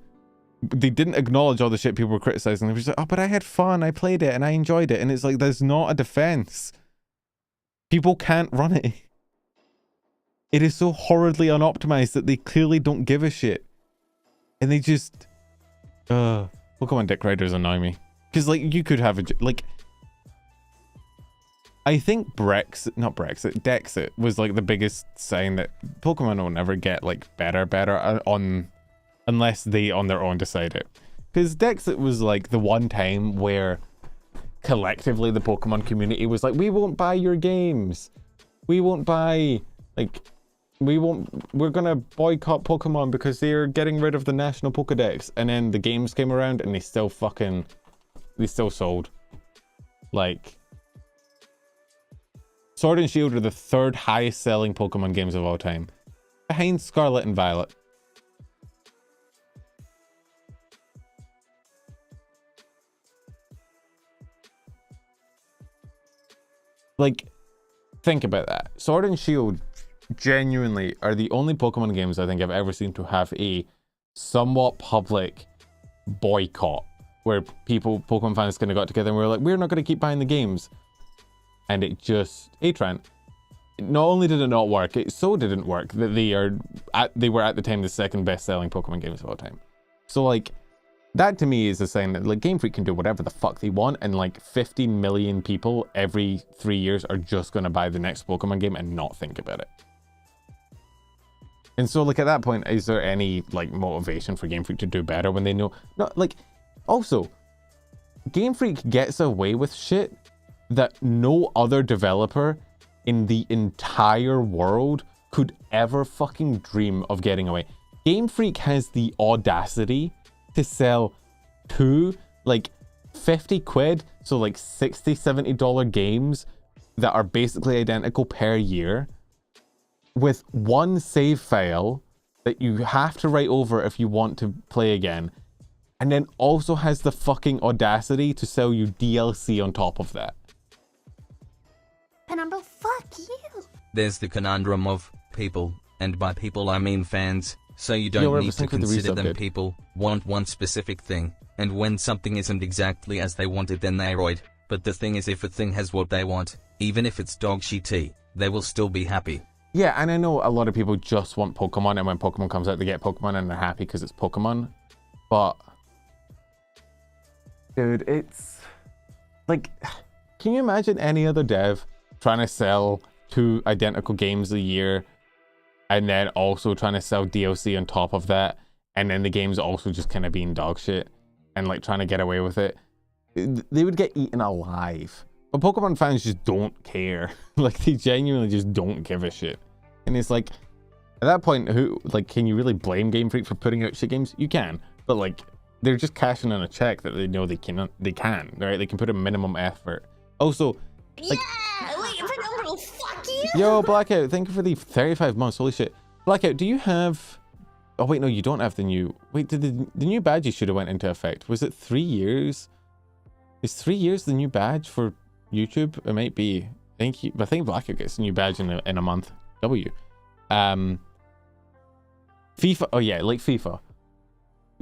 they didn't acknowledge all the shit people were criticizing. They were just like, oh, but I had fun, I played it and I enjoyed it. And it's like, there's not a defense. People can't run it. It is so horridly unoptimized that they clearly don't give a shit. And they just, Pokemon dick riders annoy me. Because like, you could have like, I think Dexit was like the biggest sign that Pokemon will never get like better on, unless they on their own decide it. Because Dexit was like the one time where collectively the Pokemon community was like, we won't buy your games. We won't buy, like, we're gonna boycott Pokemon because they're getting rid of the national Pokedex. And then the games came around and they still sold. Like, Sword and Shield are the third highest selling Pokemon games of all time, behind Scarlet and Violet. Like, think about that. Sword and Shield genuinely are the only Pokemon games I think I've ever seen to have a somewhat public boycott, where Pokemon fans kind of got together and were like, we're not going to keep buying the games. And it just, Trent, not only did it not work, it so didn't work that they were at the time the second best selling Pokemon games of all time. So like, that to me is a sign that like Game Freak can do whatever the fuck they want, and like 15 million people every 3 years are just going to buy the next Pokemon game and not think about it. And so like at that point, is there any like motivation for Game Freak to do better when they know, not like, also, Game Freak gets away with shit that no other developer in the entire world could ever fucking dream of getting away. Game Freak has the audacity to sell two like 50 quid, so like $60-70 games that are basically identical per year, with one save file that you have to write over if you want to play again, and then also has the fucking audacity to sell you DLC on top of that. Penumbra, fuck you. There's the conundrum of people, and by people I mean fans, so you don't need to consider them people, want one specific thing, and when something isn't exactly as they want it then they're right. But the thing is, if a thing has what they want, even if it's dog shitty, they will still be happy. Yeah, and I know a lot of people just want Pokemon, and when Pokemon comes out they get Pokemon and they're happy because it's Pokemon. But, dude, it's like, can you imagine any other dev trying to sell 2 identical games a year and then also trying to sell DLC on top of that, and then the game's also just kind of being dog shit and like trying to get away with it? They would get eaten alive. But Pokemon fans just don't care. Like, they genuinely just don't give a shit. And it's like, at that point, who, like, can you really blame Game Freak for putting out shit games? You can, but like, they're just cashing in a check that they know they can, right? They can put a minimum effort. Also, like, Yeah, wait, Penumbra, fuck you. yo, Blackout, thank you for the 35 months. Holy shit. Blackout, do you have... Oh, wait, no, you don't have the new... Wait, did the new badges should have went into effect. Was it 3 years? Is 3 years the new badge for YouTube? It might be. I think Blackout gets a new badge in a month. W. FIFA... Oh, yeah, like FIFA.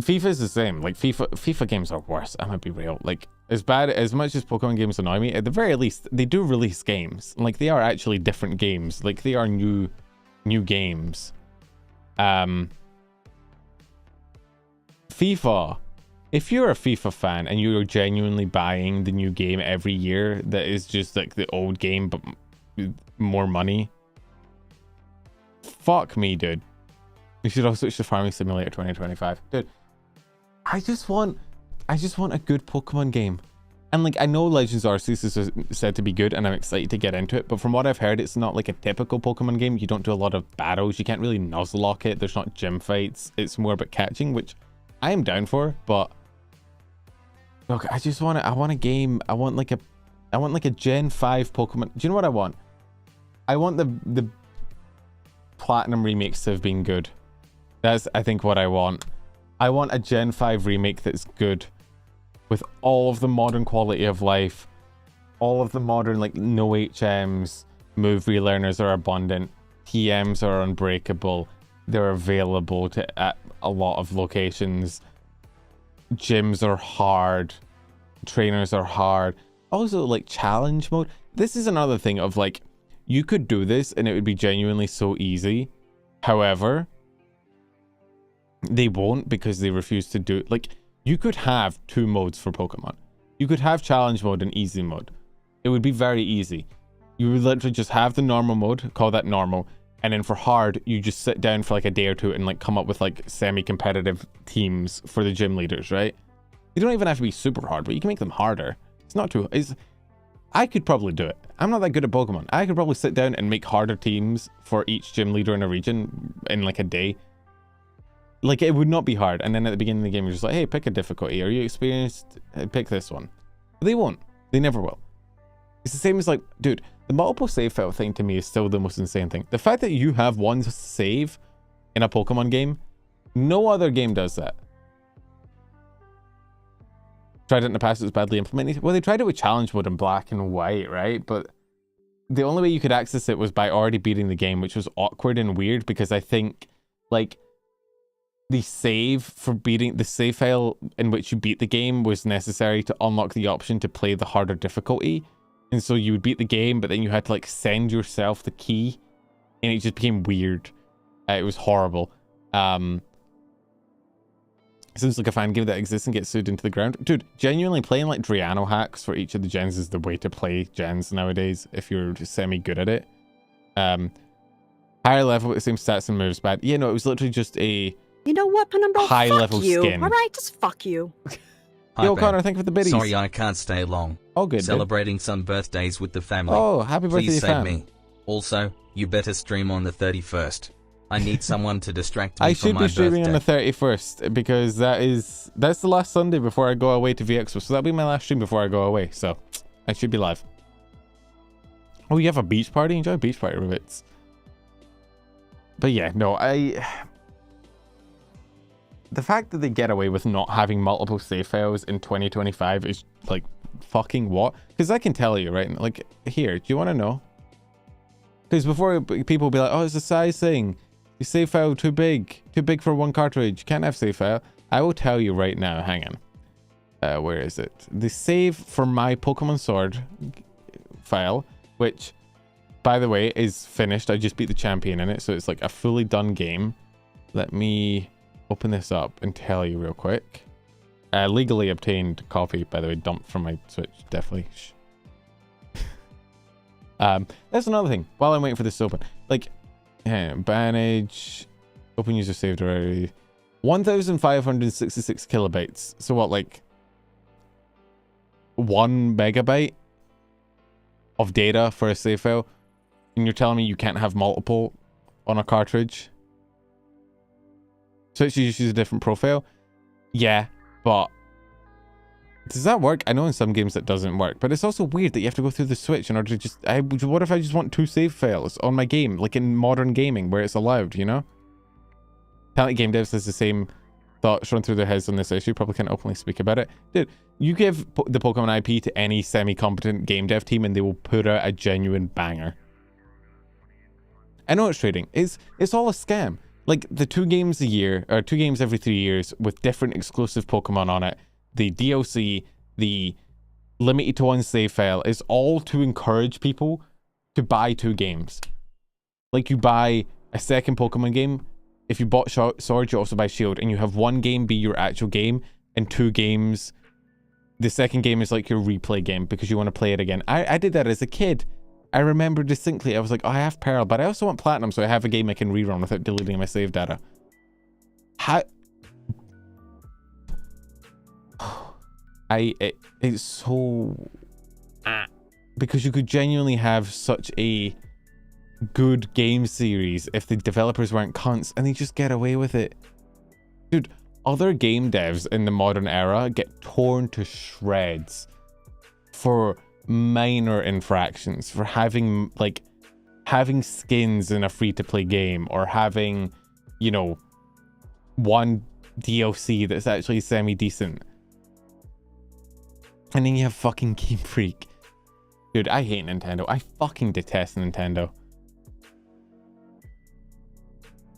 FIFA is the same. Like, FIFA games are worse. I'm gonna be real. Like, as much as Pokemon games annoy me, at the very least, they do release games. Like, they are actually different games. Like, they are new games. FIFA. If you're a FIFA fan and you're genuinely buying the new game every year that is just like the old game but more money, fuck me, dude. You should also switch to Farming Simulator 2025. Dude, I just want a good Pokemon game. And like, I know Legends Arceus is said to be good and I'm excited to get into it, but from what I've heard, it's not like a typical Pokemon game. You don't do a lot of battles. You can't really Nuzlocke it. There's not gym fights. It's more about catching, which I am down for, but look, I want a game. I want like a Gen 5 Pokemon. Do you know what I want? I want the Platinum remakes to have been good. That's, I think, what I want. I want a Gen 5 remake that's good, with all of the modern quality of life, all of the modern, like, no HMs, move relearners are abundant, TMs are unbreakable, they're available at a lot of locations, gyms are hard, trainers are hard. Also, like, challenge mode. This is another thing of, like, you could do this and it would be genuinely so easy. However, they won't, because they refuse to do it. Like, you could have 2 modes for Pokemon. You could have challenge mode and easy mode. It would be very easy. You would literally just have the normal mode, call that normal, and then for hard, you just sit down for like a day or two and like come up with like semi-competitive teams for the gym leaders, right? They don't even have to be super hard, but you can make them harder. It's not too... I could probably do it. I'm not that good at Pokemon. I could probably sit down and make harder teams for each gym leader in a region in like a day. Like, it would not be hard. And then at the beginning of the game, you're just like, hey, pick a difficulty. Are you experienced? Pick this one. But they won't. They never will. It's the same as like, dude, the multiple save file thing to me is still the most insane thing. The fact that you have one save in a Pokemon game, no other game does that. Tried it in the past, it was badly implemented. Well, they tried it with challenge mode in black and white, right? But the only way you could access it was by already beating the game, which was awkward and weird because I think like the save file in which you beat the game was necessary to unlock the option to play the harder difficulty. And so you would beat the game, but then you had to like send yourself the key and it just became weird. It was horrible. Seems like a fan game that exists and gets sued into the ground. Dude, genuinely playing like Driano hacks for each of the gens is the way to play gens nowadays if you're semi-good at it. Higher level with the same stats and moves, bad. Yeah, no, it was literally just a you know what, Penumbra? high level skin. Alright, just fuck you. Yo, Connor, thank you for the biddies. Sorry I can't stay long. Oh, good. Celebrating some birthdays with the family. Oh, happy birthday Please to save fam. me. Also, you better stream on the 31st. I need someone to distract me I from should my be streaming birthday. on the 31st because that's the last Sunday before I go away to VXpo. So that'll be my last stream before I go away. So I should be live. Oh, you have a beach party? Enjoy a beach party, Ribbits. But yeah, no, the fact that they get away with not having multiple save files in 2025 is like fucking what? Because I can tell you, right? Like, here, do you want to know? Because before people will be like, oh, it's a size thing. Your save file too big for one cartridge. You can't have save file. I will tell you right now. Hang on. Where is it? The save for my Pokemon Sword file, which, by the way, is finished. I just beat the champion in it, so it's like a fully done game. Let me open this up and tell you real quick. Legally obtained copy, by the way, dumped from my Switch. Definitely. That's another thing. While I'm waiting for this to open, like, Banage, open user saved already. 1,566 kilobytes. So what, like 1 megabyte of data for a save file? And you're telling me you can't have multiple on a cartridge? Switch you just use a different profile? Yeah, but does that work? I know in some games that doesn't work, but it's also weird that you have to go through the Switch in order to just... what if I just want 2 save files on my game, like in modern gaming, where it's allowed, you know? Talented game devs has the same thought shown through their heads on this issue, probably can't openly speak about it. Dude, you give the Pokemon IP to any semi-competent game dev team and they will put out a genuine banger. I know it's trading. It's all a scam. Like, the 2 games a year, or 2 games every 3 years with different exclusive Pokemon on it, the DLC, the limited to 1 save file, is all to encourage people to buy 2 games. Like, you buy a second Pokemon game. If you bought Sword, you also buy Shield, and you have 1 game be your actual game, and 2 games, the second game is like your replay game because you want to play it again. I did that as a kid. I remember distinctly, I was like, oh, I have Pearl, but I also want Platinum, so I have a game I can rerun without deleting my save data. How... It's so... Because you could genuinely have such a good game series if the developers weren't cunts, and they just get away with it. Dude, other game devs in the modern era get torn to shreds for minor infractions, for having skins in a free-to-play game, or having, you know, 1 DLC that's actually semi-decent. And then you have fucking Game Freak. Dude, I hate Nintendo. I fucking detest Nintendo.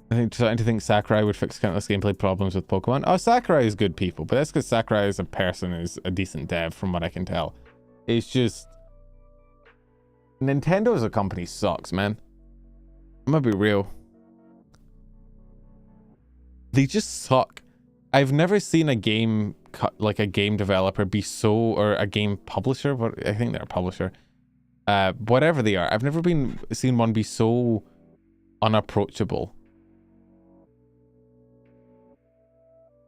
I think starting to think Sakurai would fix countless gameplay problems with Pokemon. Oh, Sakurai is good people, but that's because Sakurai as a person is a decent dev from what I can tell. It's just... Nintendo as a company sucks, man. I'm gonna be real. They just suck. I've never seen a game... like a game developer be so, or a game publisher, but I think they're a publisher, whatever they are, I've never seen one be so unapproachable.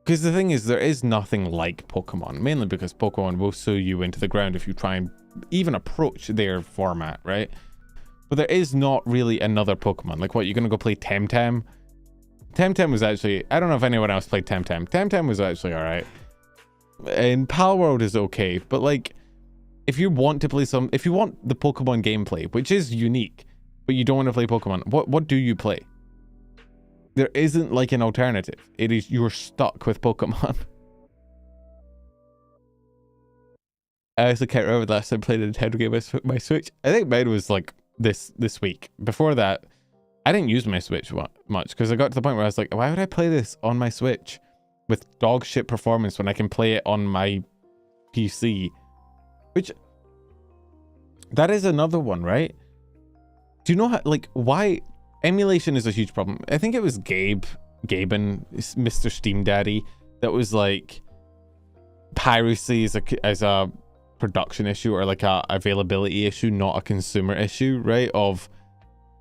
Because the thing is, there is nothing like Pokemon, mainly because Pokemon will sue you into the ground if you try and even approach their format, right? But there is not really another Pokemon. Like, what, you're gonna go play Temtem? Temtem was actually, I don't know if anyone else played Temtem. Temtem was actually alright. And Palworld is okay, but like, if you want to play if you want the Pokemon gameplay, which is unique, but you don't want to play Pokemon, what do you play? There isn't like an alternative. It is, you're stuck with Pokemon. I also can't remember the last time I played a Nintendo game on my Switch. I think mine was like this week. Before that, I didn't use my Switch much because I got to the point where I was like, why would I play this on my Switch with dog shit performance when I can play it on my PC? Which, that is another one, right? Do you know how, like, why emulation is a huge problem? I think it was Gaben, Mr. Steam Daddy, that was like, piracy as a production issue or like a availability issue, not a consumer issue, right? Of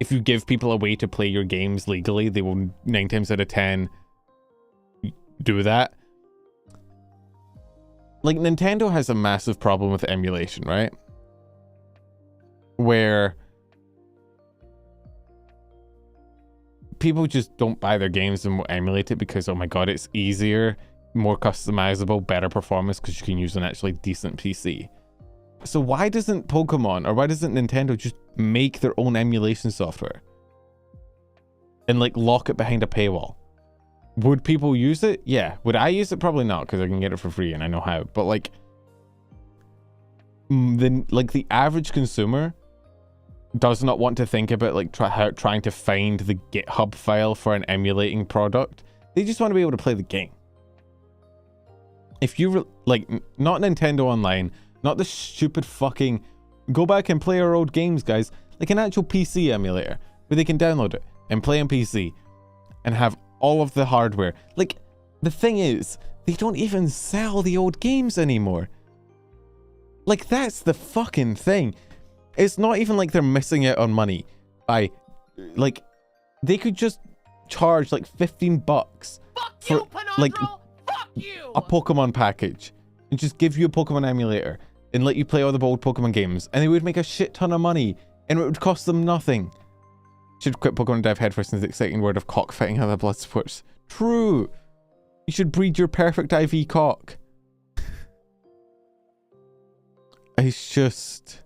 if you give people a way to play your games legally, they will 9 times out of 10 do that. Like, Nintendo has a massive problem with emulation, right? Where people just don't buy their games and will emulate it because, oh my god, it's easier, more customizable, better performance because you can use an actually decent PC. So why doesn't Pokemon, or why doesn't Nintendo just make their own emulation software and like lock it behind a paywall? Would people use it? Yeah. Would I use it? Probably not, because I can get it for free and I know how. But like, the average consumer does not want to think about like trying to find the GitHub file for an emulating product. They just want to be able to play the game. If you like, not Nintendo Online, not the stupid fucking go back and play our old games, guys. Like an actual PC emulator where they can download it and play on PC and have all of the hardware. Like, the thing is, they don't even sell the old games anymore. Like, that's the fucking thing. It's not even like they're missing out on money by, like, they could just charge like $15 for like a Pokemon package and just give you a Pokemon emulator and let you play all the old Pokemon games, and they would make a shit ton of money and it would cost them nothing. Should quit Pokemon and dive headfirst into the exciting world of cockfighting other blood sports. True. You should breed your perfect IV cock. It's just...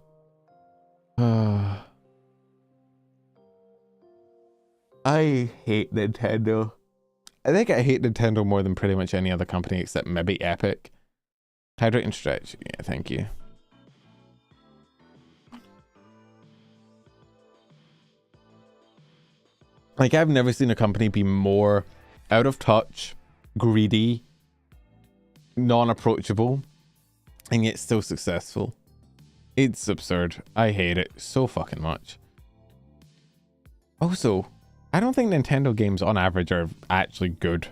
I hate Nintendo. I think I hate Nintendo more than pretty much any other company except maybe Epic. Hydrate and stretch. Yeah, thank you. Like, I've never seen a company be more out of touch, greedy, non-approachable, and yet still successful. It's absurd. I hate it so fucking much. Also, I don't think Nintendo games on average are actually good.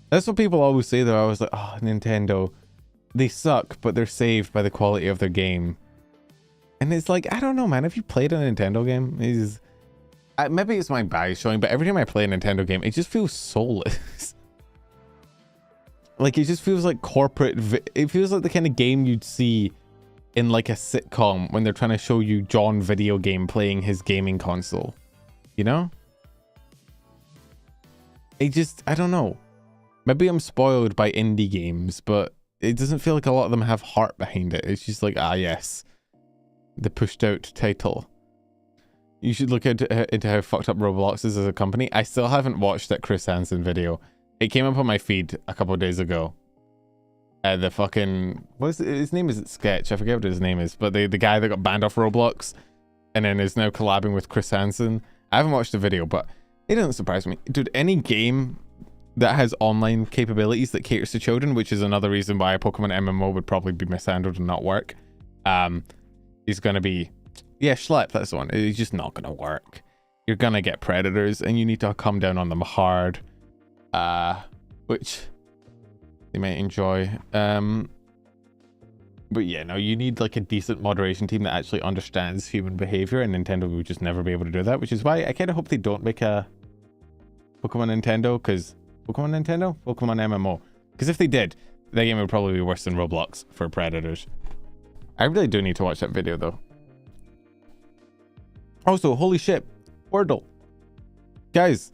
That's what people always say. They're always like, oh, Nintendo, they suck, but they're saved by the quality of their game. And it's like, I don't know, man. Have you played a Nintendo game? Maybe it's my bias showing, but every time I play a Nintendo game, it just feels soulless. Like, it just feels like corporate. It feels like the kind of game you'd see in like a sitcom when they're trying to show you John video game playing his gaming console. You know? I don't know. Maybe I'm spoiled by indie games, but it doesn't feel like a lot of them have heart behind it. It's just like, ah, yes, the pushed out title. You should look into how fucked up Roblox is as a company. I still haven't watched that Chris Hansen video. It came up on my feed a couple of days ago. The fucking, his name isn't Sketch. I forget what his name is, but the guy that got banned off Roblox and then is now collabing with Chris Hansen. I haven't watched the video, but it doesn't surprise me. Dude, any game that has online capabilities that caters to children, which is another reason why a Pokemon MMO would probably be mishandled and not work, is going to be, yeah, Schlep, that's the one. It's just not going to work. You're going to get predators and you need to come down on them hard, which they might enjoy. But yeah, no, you need like a decent moderation team that actually understands human behavior, and Nintendo would just never be able to do that, which is why I kind of hope they don't make a Pokemon Nintendo, because Pokemon MMO, because if they did, that game would probably be worse than Roblox for predators. I really do need to watch that video though. Also, holy shit, Wordle, guys,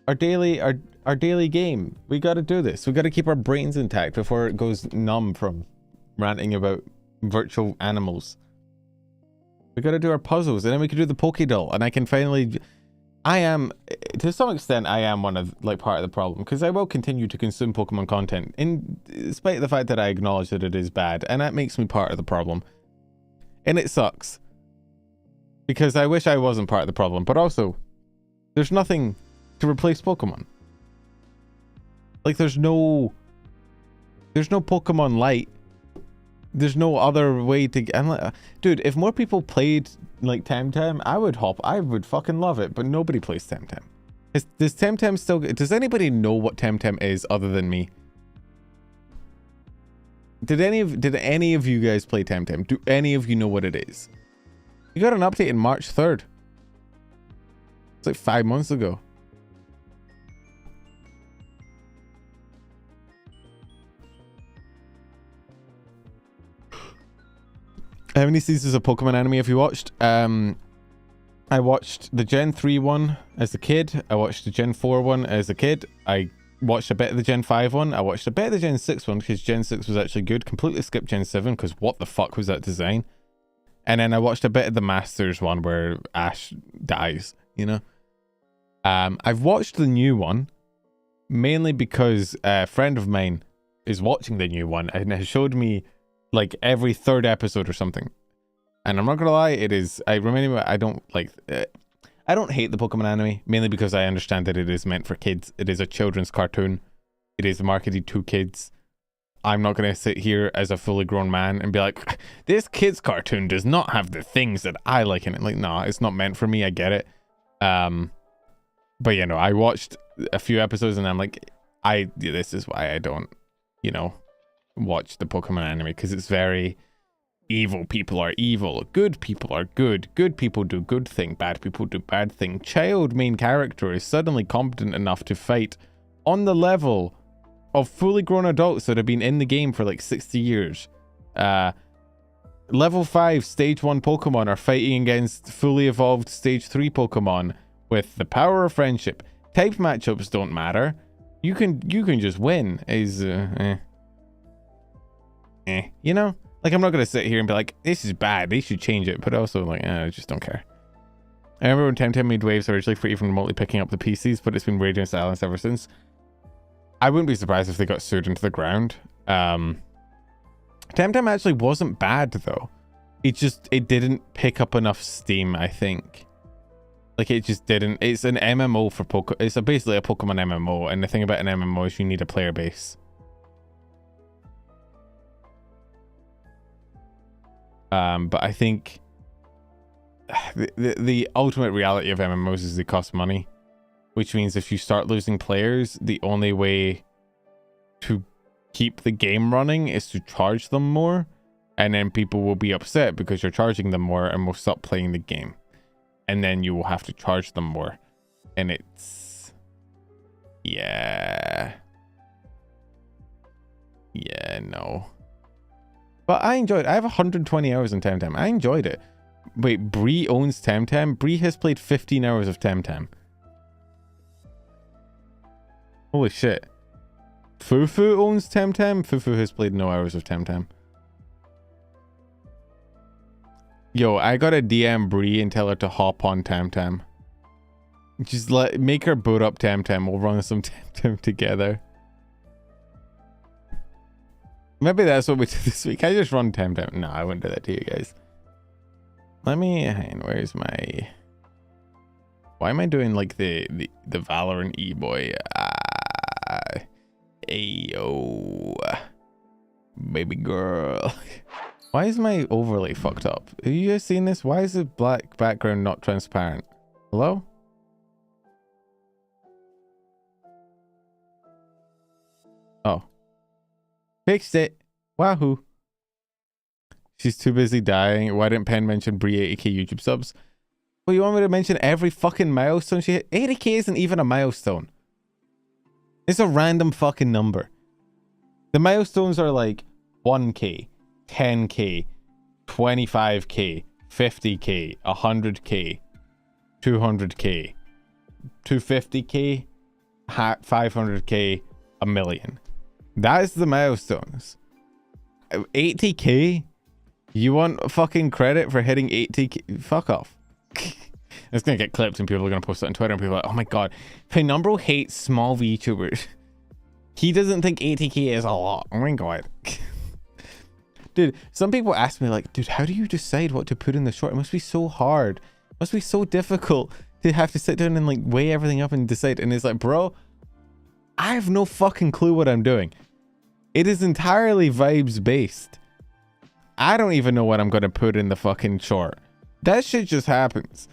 our daily game, we got to do this. We got to keep our brains intact before it goes numb from ranting about virtual animals. We gotta do our puzzles, and then we can do the Pokédoll, and I can finally... I am, to some extent, I am one of, like, part of the problem, because I will continue to consume Pokemon content, in spite of the fact that I acknowledge that it is bad, and that makes me part of the problem. And it sucks. Because I wish I wasn't part of the problem, but also, there's nothing to replace Pokemon. Like, there's no Pokemon Light. There's no other way to get... Like, dude, if more people played like Temtem, I would fucking love it, but nobody plays Temtem. Does Temtem still... Does anybody know what Temtem is other than me? Did any of you guys play Temtem? Do any of you know what it is? You got an update in March 3rd. It's like 5 months ago. How many seasons of Pokemon anime have you watched? I watched the Gen 3 one as a kid. I watched the Gen 4 one as a kid. I watched a bit of the Gen 5 one. I watched a bit of the Gen 6 one because Gen 6 was actually good. Completely skipped Gen 7 because what the fuck was that design? And then I watched a bit of the Masters one where Ash dies, you know? I've watched the new one mainly because a friend of mine is watching the new one and has showed me like every third episode or something. And I'm not gonna lie, it is... I don't hate the Pokemon anime, mainly because I understand that it is meant for kids. It is a children's cartoon. It is marketed to kids. I'm not gonna sit here as a fully grown man and be like, this kid's cartoon does not have the things that I like in it. Like, nah, it's not meant for me, I get it. But you know, I watched a few episodes and I'm like, this is why I don't, you know, watch the Pokemon anime, because it's very evil people are evil, good people are good, good people do good thing, bad people do bad thing. Child main character is suddenly competent enough to fight on the level of fully grown adults that have been in the game for like 60 years. Level 5 stage 1 Pokemon are fighting against fully evolved stage 3 Pokemon with the power of friendship. Type matchups don't matter. You can just win. You know, like, I'm not gonna sit here and be like, this is bad, they should change it, but also like, I just don't care. I remember when Temtem made waves originally for even remotely picking up the PCs, but it's been radio silence ever since. I wouldn't be surprised if they got sued into the ground. Temtem actually wasn't bad though. It didn't pick up enough steam, I think. Like, it just didn't. It's an MMO for it's basically a Pokemon MMO, and the thing about an MMO is you need a player base. But I think the ultimate reality of MMOs is they cost money, which means if you start losing players, the only way to keep the game running is to charge them more, and then people will be upset because you're charging them more and will stop playing the game, and then you will have to charge them more, and it's no. But I enjoyed it. I have 120 hours in Temtem. I enjoyed it. Wait, Bree owns Temtem? Bree has played 15 hours of Temtem. Holy shit. Fufu owns Temtem? Fufu has played no hours of Temtem. Yo, I gotta DM Bree and tell her to hop on Temtem. Just make her boot up Temtem. We'll run some Temtem together. Maybe that's what we do this week. I just run Temtem. No, I wouldn't do that to you guys. Let me... hang on, where's my... Why am I doing like the Valorant E-boy? Ayo. Baby girl. Why is my overlay fucked up? Have you guys seen this? Why is the black background not transparent? Hello? Oh. Fixed it. Wahoo. She's too busy dying. Why didn't Pen mention Brie 80k YouTube subs? Well, you want me to mention every fucking milestone she hit? 80k isn't even a milestone. It's a random fucking number. The milestones are like 1k, 10k, 25k, 50k, 100k, 200k, 250k, 500k, a million. That is the milestones. 80k You want fucking credit for hitting 80k? Fuck off. It's gonna get clipped and people are gonna post it on Twitter and people are like, oh my god, Penumbral hates small VTubers. He doesn't think 80k is a lot. Oh my god. Dude, some people ask me like, dude, how do you decide what to put in the short? It must be so hard. It must be so difficult to have to sit down and like weigh everything up and decide. And it's like, bro, I have no fucking clue what I'm doing. It is entirely vibes based. I don't even know what I'm gonna put in the fucking short. That shit just happens.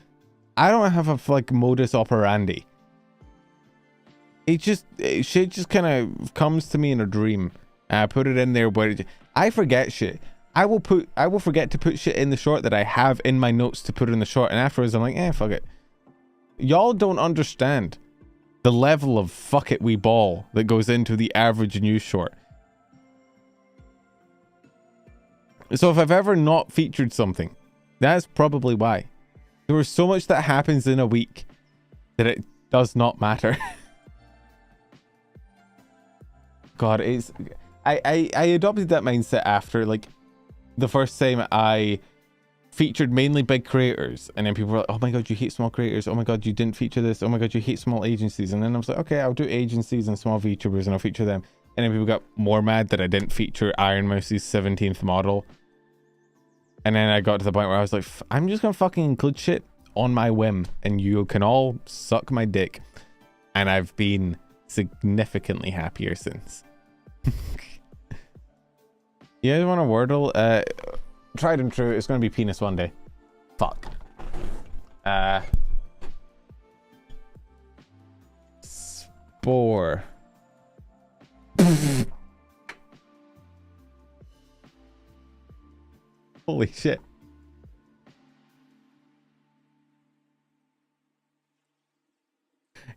I don't have a like modus operandi. Shit just kind of comes to me in a dream. And I put it in there where I forget shit. I will forget to put shit in the short that I have in my notes to put in the short, and afterwards I'm like, fuck it. Y'all don't understand the level of fuck it we ball that goes into the average news short. So if I've ever not featured something, that's probably why. There was so much that happens in a week that it does not matter. God, it's I adopted that mindset after like the first time I featured mainly big creators, and then people were like, oh my god, you hate small creators, oh my god, you didn't feature this, oh my god, you hate small agencies. And then I was like, okay, I'll do agencies and small VTubers and I'll feature them. And then people got more mad that I didn't feature Iron Mouse's 17th model. And then I got to the point where I was like, I'm just gonna fucking include shit on my whim and you can all suck my dick. And I've been significantly happier since. You guys want a Wordle? Tried and true, it's gonna be penis one day. Fuck. Spore. Holy shit.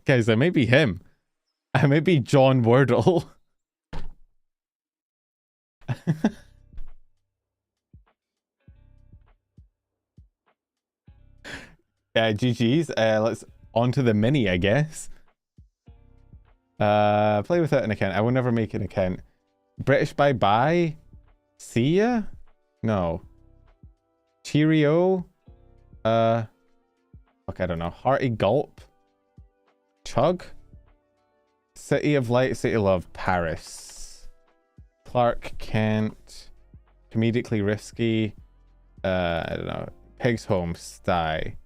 Guys, I may be him. I may be John Wordle. GG's. Let's on to the mini, I guess. Play without an account. I will never make an account. British bye bye. See ya? No. Cheerio. Fuck, I don't know. Hearty gulp. Chug. City of light, city of love. Paris. Clark Kent. Comedically risky. I don't know. Pig's home. Sty.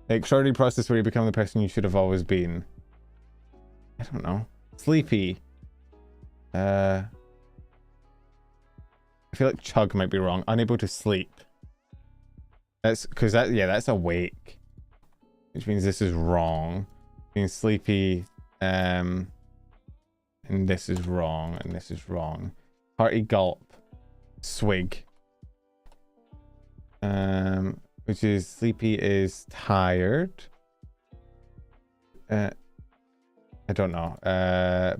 Extraordinary process where you become the person you should have always been. I don't know. Sleepy. I feel like chug might be wrong. Unable to sleep. That's because that, yeah, that's awake. Which means this is wrong. Being sleepy. And this is wrong. And this is wrong. Hearty gulp. Swig. Which is sleepy is tired. I don't know.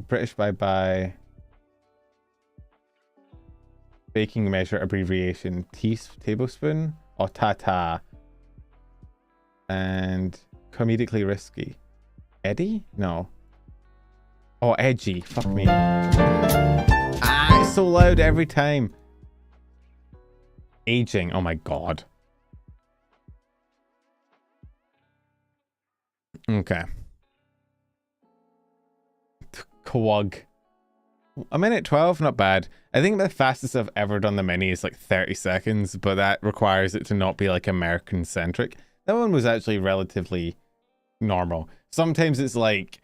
British bye bye. Baking measure abbreviation. Tablespoon or ta-ta. And comedically risky. Eddie? No. Oh, edgy. Fuck me. Ah, it's so loud every time. Aging. Oh my god. Okay. Quag. A minute 12, not bad. I think the fastest I've ever done the mini is like 30 seconds, but that requires it to not be like American centric. That one was actually relatively normal. Sometimes it's like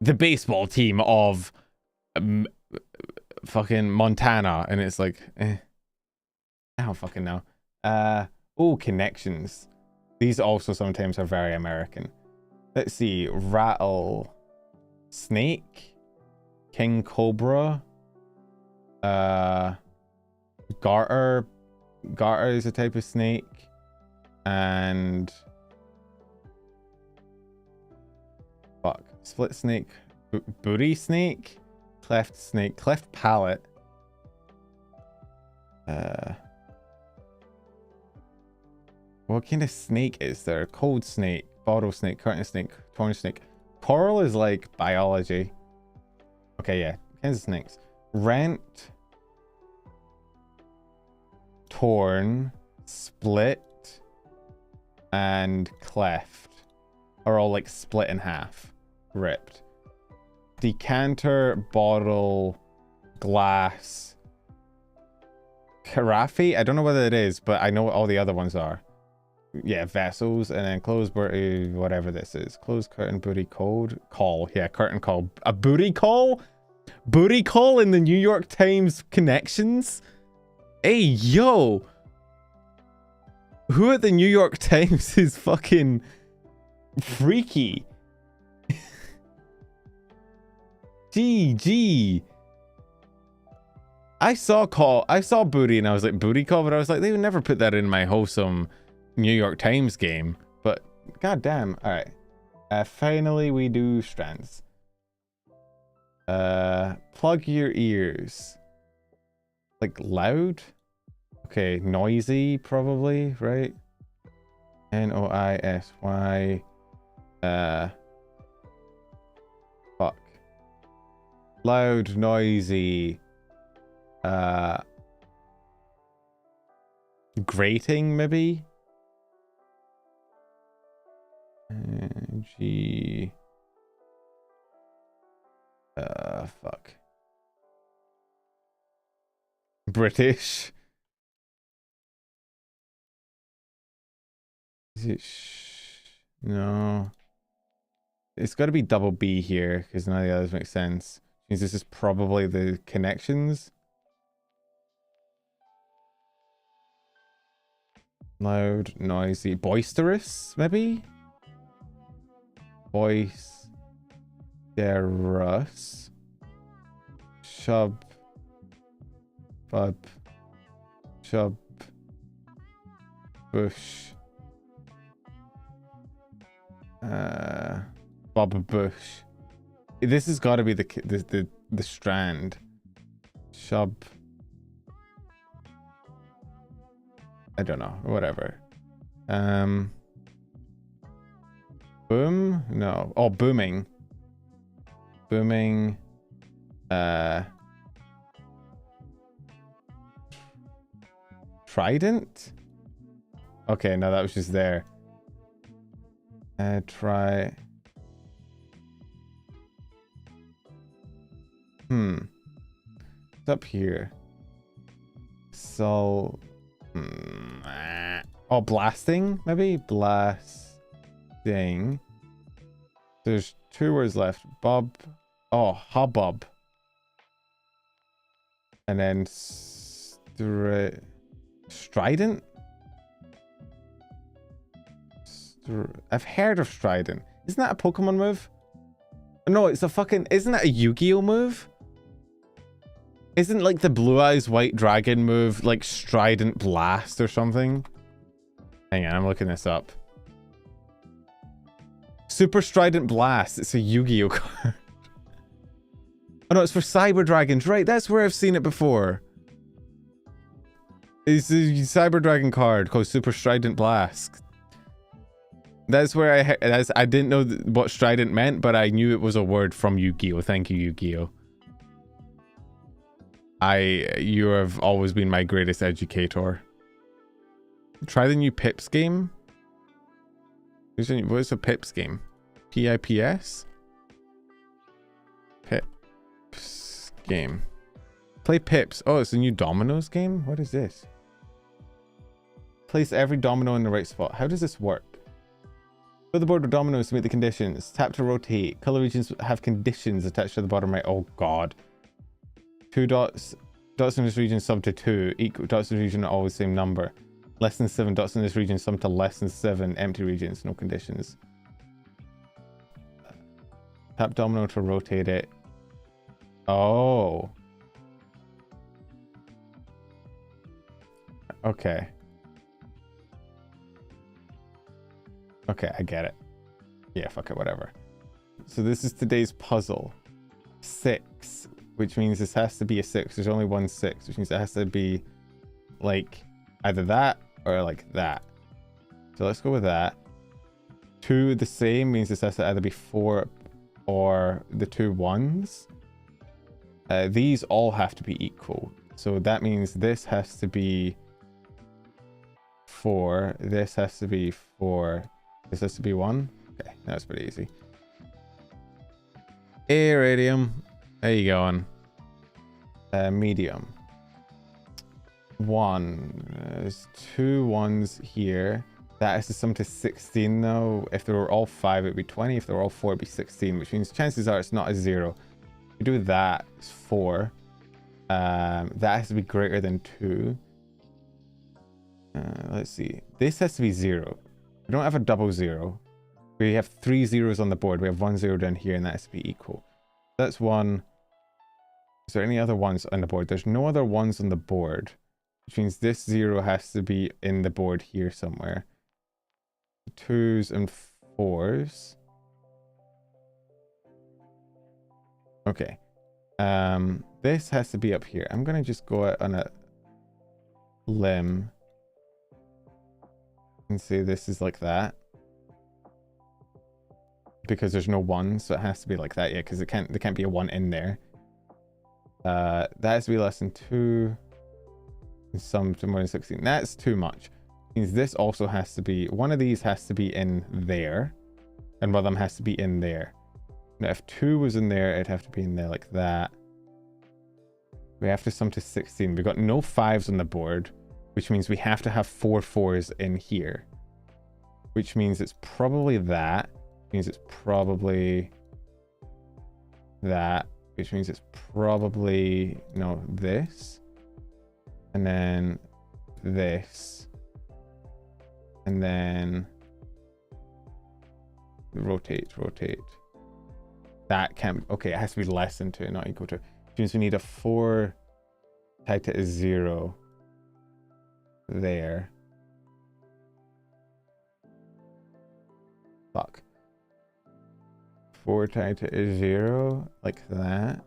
the baseball team of fucking Montana, and it's like, I don't fucking know. Oh, connections. These also sometimes are very American. Let's see. Rattle. Snake. King Cobra. Garter. Garter is a type of snake. And fuck. Split snake. Booty snake. Cleft snake. Cleft palate. What kind of snake is there? Cold snake. Bottle snake. Curtain snake. Torn snake. Coral is like biology. Okay, yeah. Kinds of snakes. Rent. torn, split, and cleft are all like split in half, ripped. Decanter, bottle, glass, carafe. I don't know whether it is, but I know what all the other ones are. Yeah, vessels, and then closed booty, whatever this is. Closed curtain, booty called. Call. Yeah, curtain call. A booty call? Booty call in the New York Times connections? Hey, yo! Who at the New York Times is fucking freaky? GG. I saw booty and I was like, booty call, but I was like, they would never put that in my wholesome New York Times game. But goddamn. Alright. Finally we do strands. Plug your ears. Like loud? Okay, noisy probably, right? Noisy. Fuck. Loud, noisy. Grating maybe? G. Fuck. British. Is it no. It's got to be double B here because none of the others make sense. Means this is probably the connections. Loud, noisy, boisterous, maybe? Boisterous. Shub. Bub. Shub. Bush. Bob Bush. This has got to be the strand. Shub. I don't know. Whatever. Boom? No. Oh, booming. Booming. Trident? Okay, no, that was just there. Try. It's up here. So. Oh, blasting? Maybe? Blasting. There's 2 words left. Bob. Oh, hubbub. And then strident? I've heard of strident. Isn't that a Pokemon move? No, it's a fucking... Isn't that a Yu-Gi-Oh move? Isn't like the Blue Eyes White Dragon move like Strident Blast or something? Hang on, I'm looking this up. Super Strident Blast. It's a Yu-Gi-Oh card. Oh no, it's for Cyber Dragons. Right, that's where I've seen it before. It's a Cyber Dragon card called Super Strident Blast. That's where I didn't know what Strident meant, but I knew it was a word from Yu-Gi-Oh. Thank you, Yu-Gi-Oh. You have always been my greatest educator. Try the new Pips game. What is a Pips game? Pips? Pips game. Play Pips. Oh, it's a new Dominoes game? What is this? Place every domino in the right spot. How does this work? Fill the board with dominoes to meet the conditions. Tap to rotate. Color regions have conditions attached to the bottom right. Oh god. 2 dots. Dots in this region sum to 2. Equal dots in this region are always the same number. Less than 7 dots in this region sum to less than 7. Empty regions, no conditions. Tap domino to rotate it. Oh. Okay. Okay, I get it. Yeah, fuck it, whatever. So this is today's puzzle. 6. Which means this has to be a 6. There's only one 6, which means it has to be like either that or like that. So let's go with that. 2 the same means this has to either be 4 or the 2 1s. These all have to be equal. So that means this has to be 4. This has to be 4. This has to be 1. Okay, that's pretty easy. Iridium. There you going. Medium. 1. There's 2 1s here. That is to sum to 16 though. If they were all 5, it'd be 20. If they were all 4, it'd be 16, which means chances are it's not a 0. If we do that, it's 4. That has to be greater than 2. Let's see. This has to be 0. We don't have a double 0. We have 3 zeros on the board. We have 1 0 down here, and that has to be equal. That's 1. Is there any other 1s on the board? There's no other 1s on the board, which means this 0 has to be in the board here somewhere. 2s and 4s. Okay. This has to be up here. I'm gonna just go out on a limb and say this is like that, because there's no 1, so it has to be like that. Yeah, because there can't be a 1 in there. That has to be less than 2. And some to more than 16. That's too much. Means this also has to be, one of these has to be in there, and one of them has to be in there. Now if 2 was in there, it'd have to be in there like that. We have to sum to 16. We've got no 5s on the board, which means we have to have 4 4s in here, which means it's probably that. Means it's probably that, which means it's probably this, and then this, and then rotate. That can, okay, it has to be less than 2, not equal to, which means we need a 4 tied to a 0 there. Fuck. 4 tied to a 0 like that,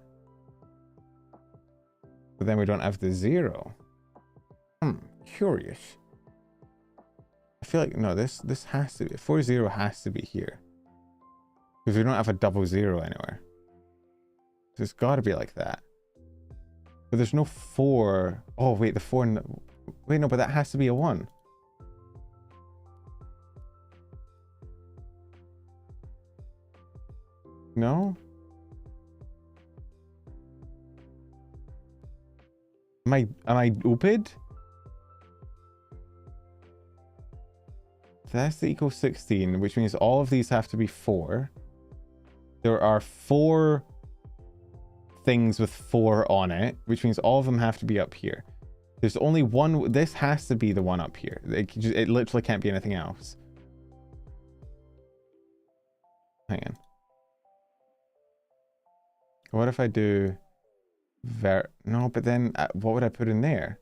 but then we don't have the 0. Curious. I feel like, no, this has to be 4 0 has to be here, because we don't have a double 0 anywhere, so it's got to be like that. But there's no 4. Oh wait, the 4 in the, wait, no, but that has to be a 1. No? Am I stupid? That's the equal 16, which means all of these have to be 4. There are 4 things with 4 on it, which means all of them have to be up here. There's only one, this has to be the one up here. It literally can't be anything else. Hang on. What if I do no, but then what would I put in there?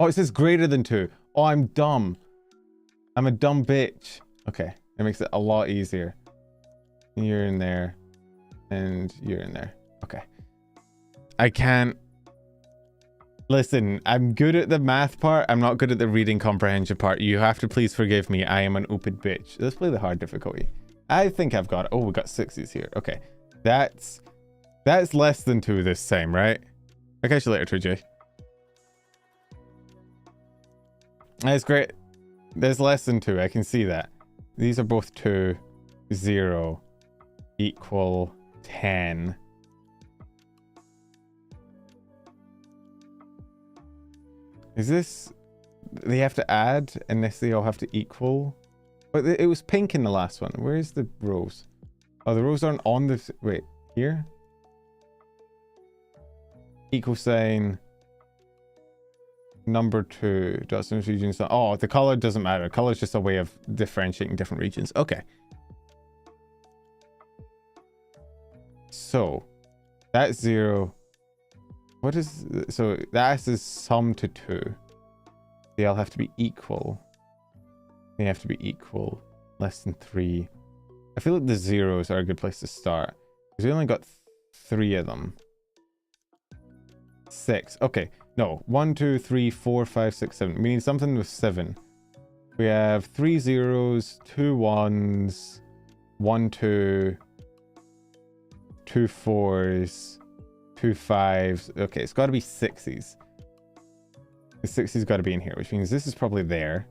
Oh, it says greater than 2. Oh, I'm dumb. I'm a dumb bitch. Okay, it makes it a lot easier. You're in there, and you're in there. Okay. I can't... Listen, I'm good at the math part. I'm not good at the reading comprehension part. You have to please forgive me. I am an oopid bitch. Let's play the hard difficulty. I think I've got... Oh, we got 6s here. Okay. That's less than 2 this time, right? I'll catch you later, 2J. That's great. There's less than 2. I can see that. These are both 2. 0 equal 10. Is this... They have to add unless they all have to equal? But it was pink in the last one. Where's the rows? Oh, the rows aren't on this... Wait, here? Equal sign... Number 2. Dots in regions. Oh, the color doesn't matter. Color is just a way of differentiating different regions. Okay. So, that's 0. What is... So, that is sum to 2. They all have to be equal. They have to be equal. Less than 3. I feel like the zeros are a good place to start, because we only got 3 of them. 6. Okay. No. 1, 2, 3, 4, 5, 6, 7. We need something with 7. We have 3 zeros, 2 1s, 1 2, 2 4s, 2 5s. Okay, it's got to be 6s. The 6's got to be in here, which means this is probably there.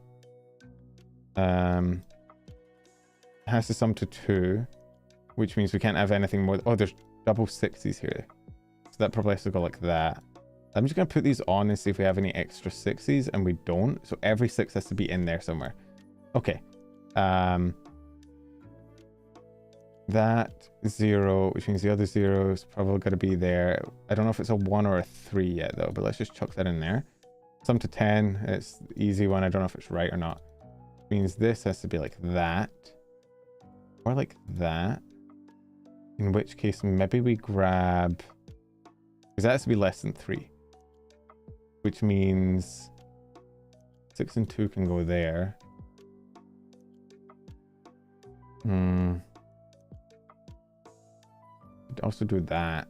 Has to sum to 2, which means we can't have anything more. Oh, there's double 6's here. So that probably has to go like that. I'm just going to put these on and see if we have any extra 6's, and we don't. So every 6 has to be in there somewhere. Okay. That 0, which means the other 0 is probably going to be there. I don't know if it's a 1 or a 3 yet, though, but let's just chuck that in there. Sum to 10. It's the easy one. I don't know if it's right or not. Which means this has to be like that. Or like that. In which case, maybe we grab... Because that has to be less than 3. Which means 6 and 2 can go there. Also do that.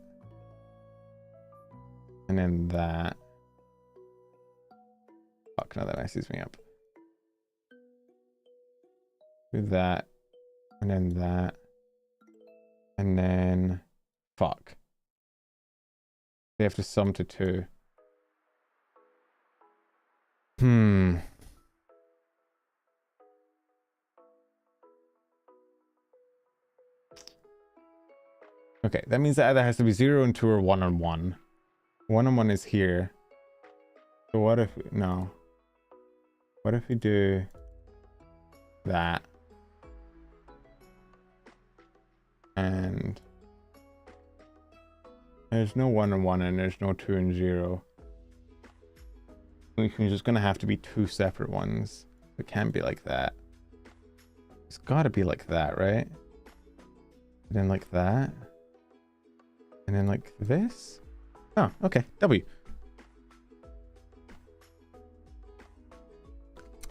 And then that. Fuck, no, that messes me up. Do that. And then that. And then... Fuck. They have to sum to 2. Okay, that means that either has to be 0 and 2 or 1 and 1. 1 and 1 is here. So what if... No. What if we do... that? And... There's no 1 and 1 and there's no 2 and 0. Which means there's going to have to be 2 separate ones. It can't be like that. It's got to be like that, right? And then like that. And then like this? Oh, okay. W.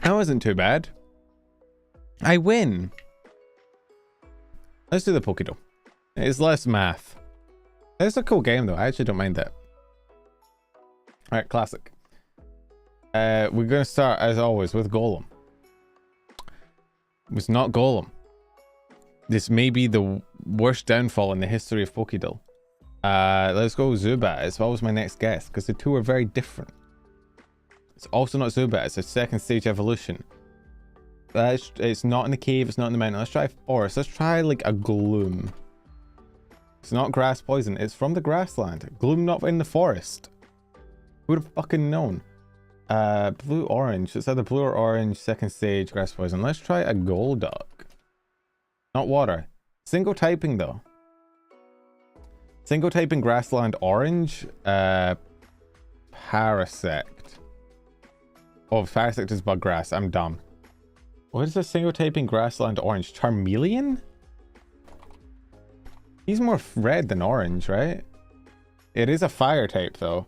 That wasn't too bad. I win. Let's do the Pokédex. It's less math. It's a cool game though. I actually don't mind that. Alright, classic. We're going to start as always with Golem. It's not Golem. This may be the worst downfall in the history of Pokédex. Let's go Zubat. It's always my next guess because the two are very different. It's also not Zubat. It's a second stage evolution. It's not in the cave. It's not in the mountain. Let's try forest. Let's try like a Gloom. It's not grass poison. It's from the grassland. Gloom not in the forest. Who would have fucking known? Blue orange. It's either blue or orange. Second stage grass poison. Let's try a Golduck. Not water. Single typing though. Single typing grassland orange. Parasect. Oh, Parasect is bug grass. I'm dumb. What is a single typing grassland orange? Charmeleon? He's more red than orange, right? It is a fire type though.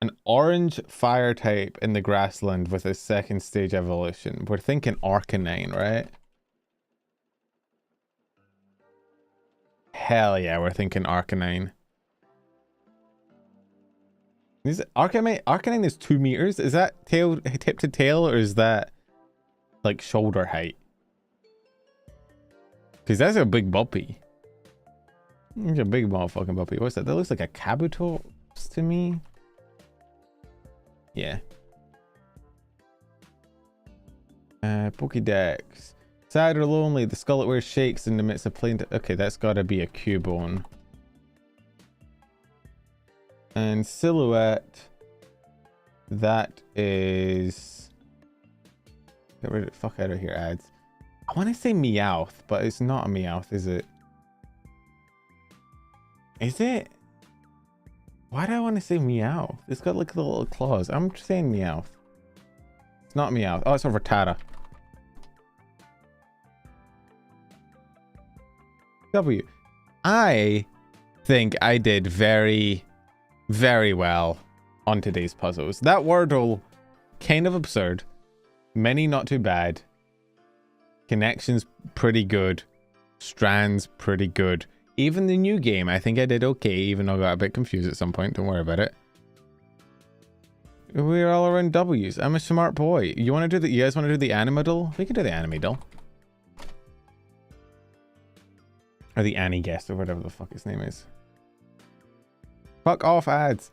An orange fire type in the grassland with a second stage evolution. We're thinking Arcanine, right? Hell yeah, we're thinking Arcanine. Is Arcanine is 2 meters? Is that tail tip to tail or is that like shoulder height? Because that's a big puppy. It's a big motherfucking puppy. What's that? That looks like a Kabutops to me. Yeah. Pokédex. Sad or lonely, the skull it wears shakes in the midst of plain... Okay, that's gotta be a Cubone. And silhouette. That is... Get rid of the fuck out of here, ads. I want to say Meowth, but it's not a Meowth, is it? Is it? Why do I want to say Meowth? It's got like the little claws. I'm saying Meowth. It's not Meowth. Oh, it's a Rattata. W. I think I did very, very well on today's puzzles. That Wordle, kind of absurd. Many not too bad. Connections pretty good. Strands pretty good. Even the new game, I think I did okay, even though I got a bit confused at some point. Don't worry about it. We're all around W's. I'm a smart boy. You want to do the? You guys want to do the Animadol? We can do the Animadol. Or the Annie guest, or whatever the fuck his name is. Fuck off, ads.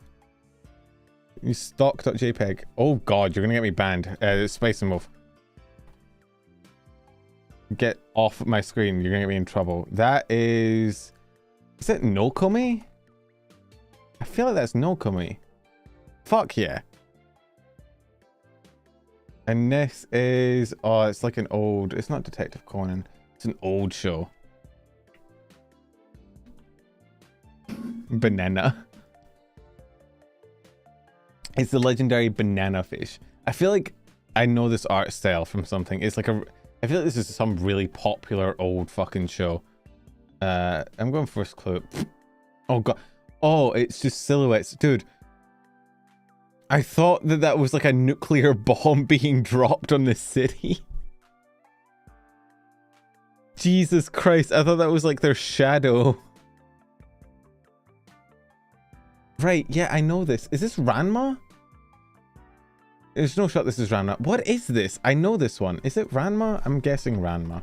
You stock.jpg. Oh god, you're gonna get me banned. Space and move. Get off my screen. You're gonna get me in trouble. That is... Is it Nokumi? I feel like that's Nokumi. Fuck yeah. And this is... Oh, it's like an old... It's not Detective Conan. It's an old show. Banana. It's the legendary banana fish. I feel like I know this art style from something. It's like a... I feel like this is some really popular old fucking show. I'm going first clue. Oh god. Oh, it's just silhouettes. Dude. I thought that that was like a nuclear bomb being dropped on the city. Jesus Christ. I thought that was like their shadow. Right. Yeah, I know this. Is this Ranma? There's no shot this is Ranma. What is this? I know this one. Is it Ranma? I'm guessing Ranma.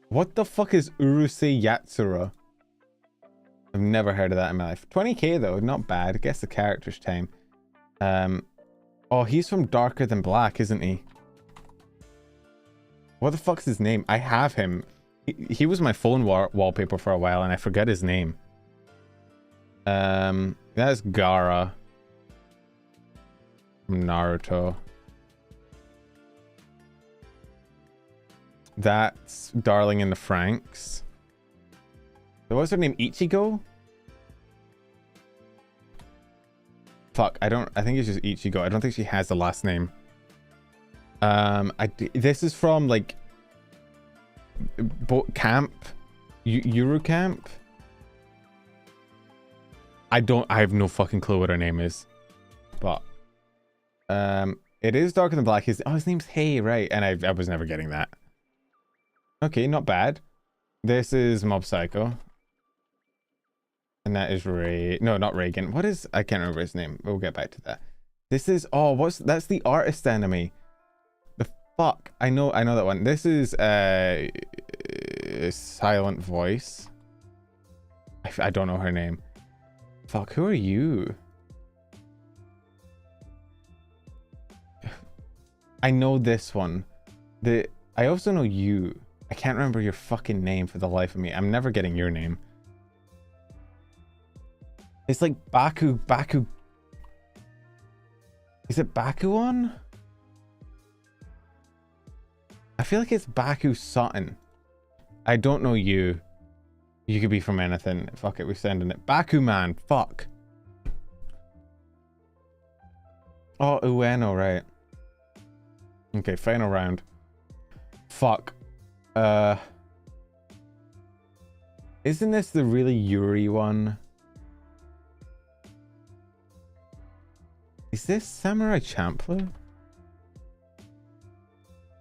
What the fuck is Urusei Yatsura? I've never heard of that in my life. 20k though, not bad. I guess the character's time. Oh, he's from Darker Than Black, isn't he? What the fuck's his name? I have him. He was my phone wallpaper for a while and I forget his name. That's Gaara. From Naruto. That's Darling in the Franxx. What's her name? Ichigo? Fuck, I think it's just Ichigo. I don't think she has the last name. This is from like camp, Euro camp. I have no fucking clue what her name is, but it is Darker Than Black. His name's Hey, right? And I was never getting that. Okay, not bad. This is Mob Psycho. And that is no, not Reagan. What is, I can't remember his name. We'll get back to that. This is, oh, that's the artist enemy. The fuck? I know that one. This is Silent Voice. I don't know her name. Fuck, who are you? I know this one. I also know you. I can't remember your fucking name for the life of me. I'm never getting your name. It's like Baku. Is it Bakuon? I feel like it's Baku Sutton. I don't know you. You could be from anything. Fuck it, we're sending it. Bakuman, fuck. Oh, Ueno, right. Okay, final round. Fuck. Isn't this the really Yuri one? Is this Samurai Champloo?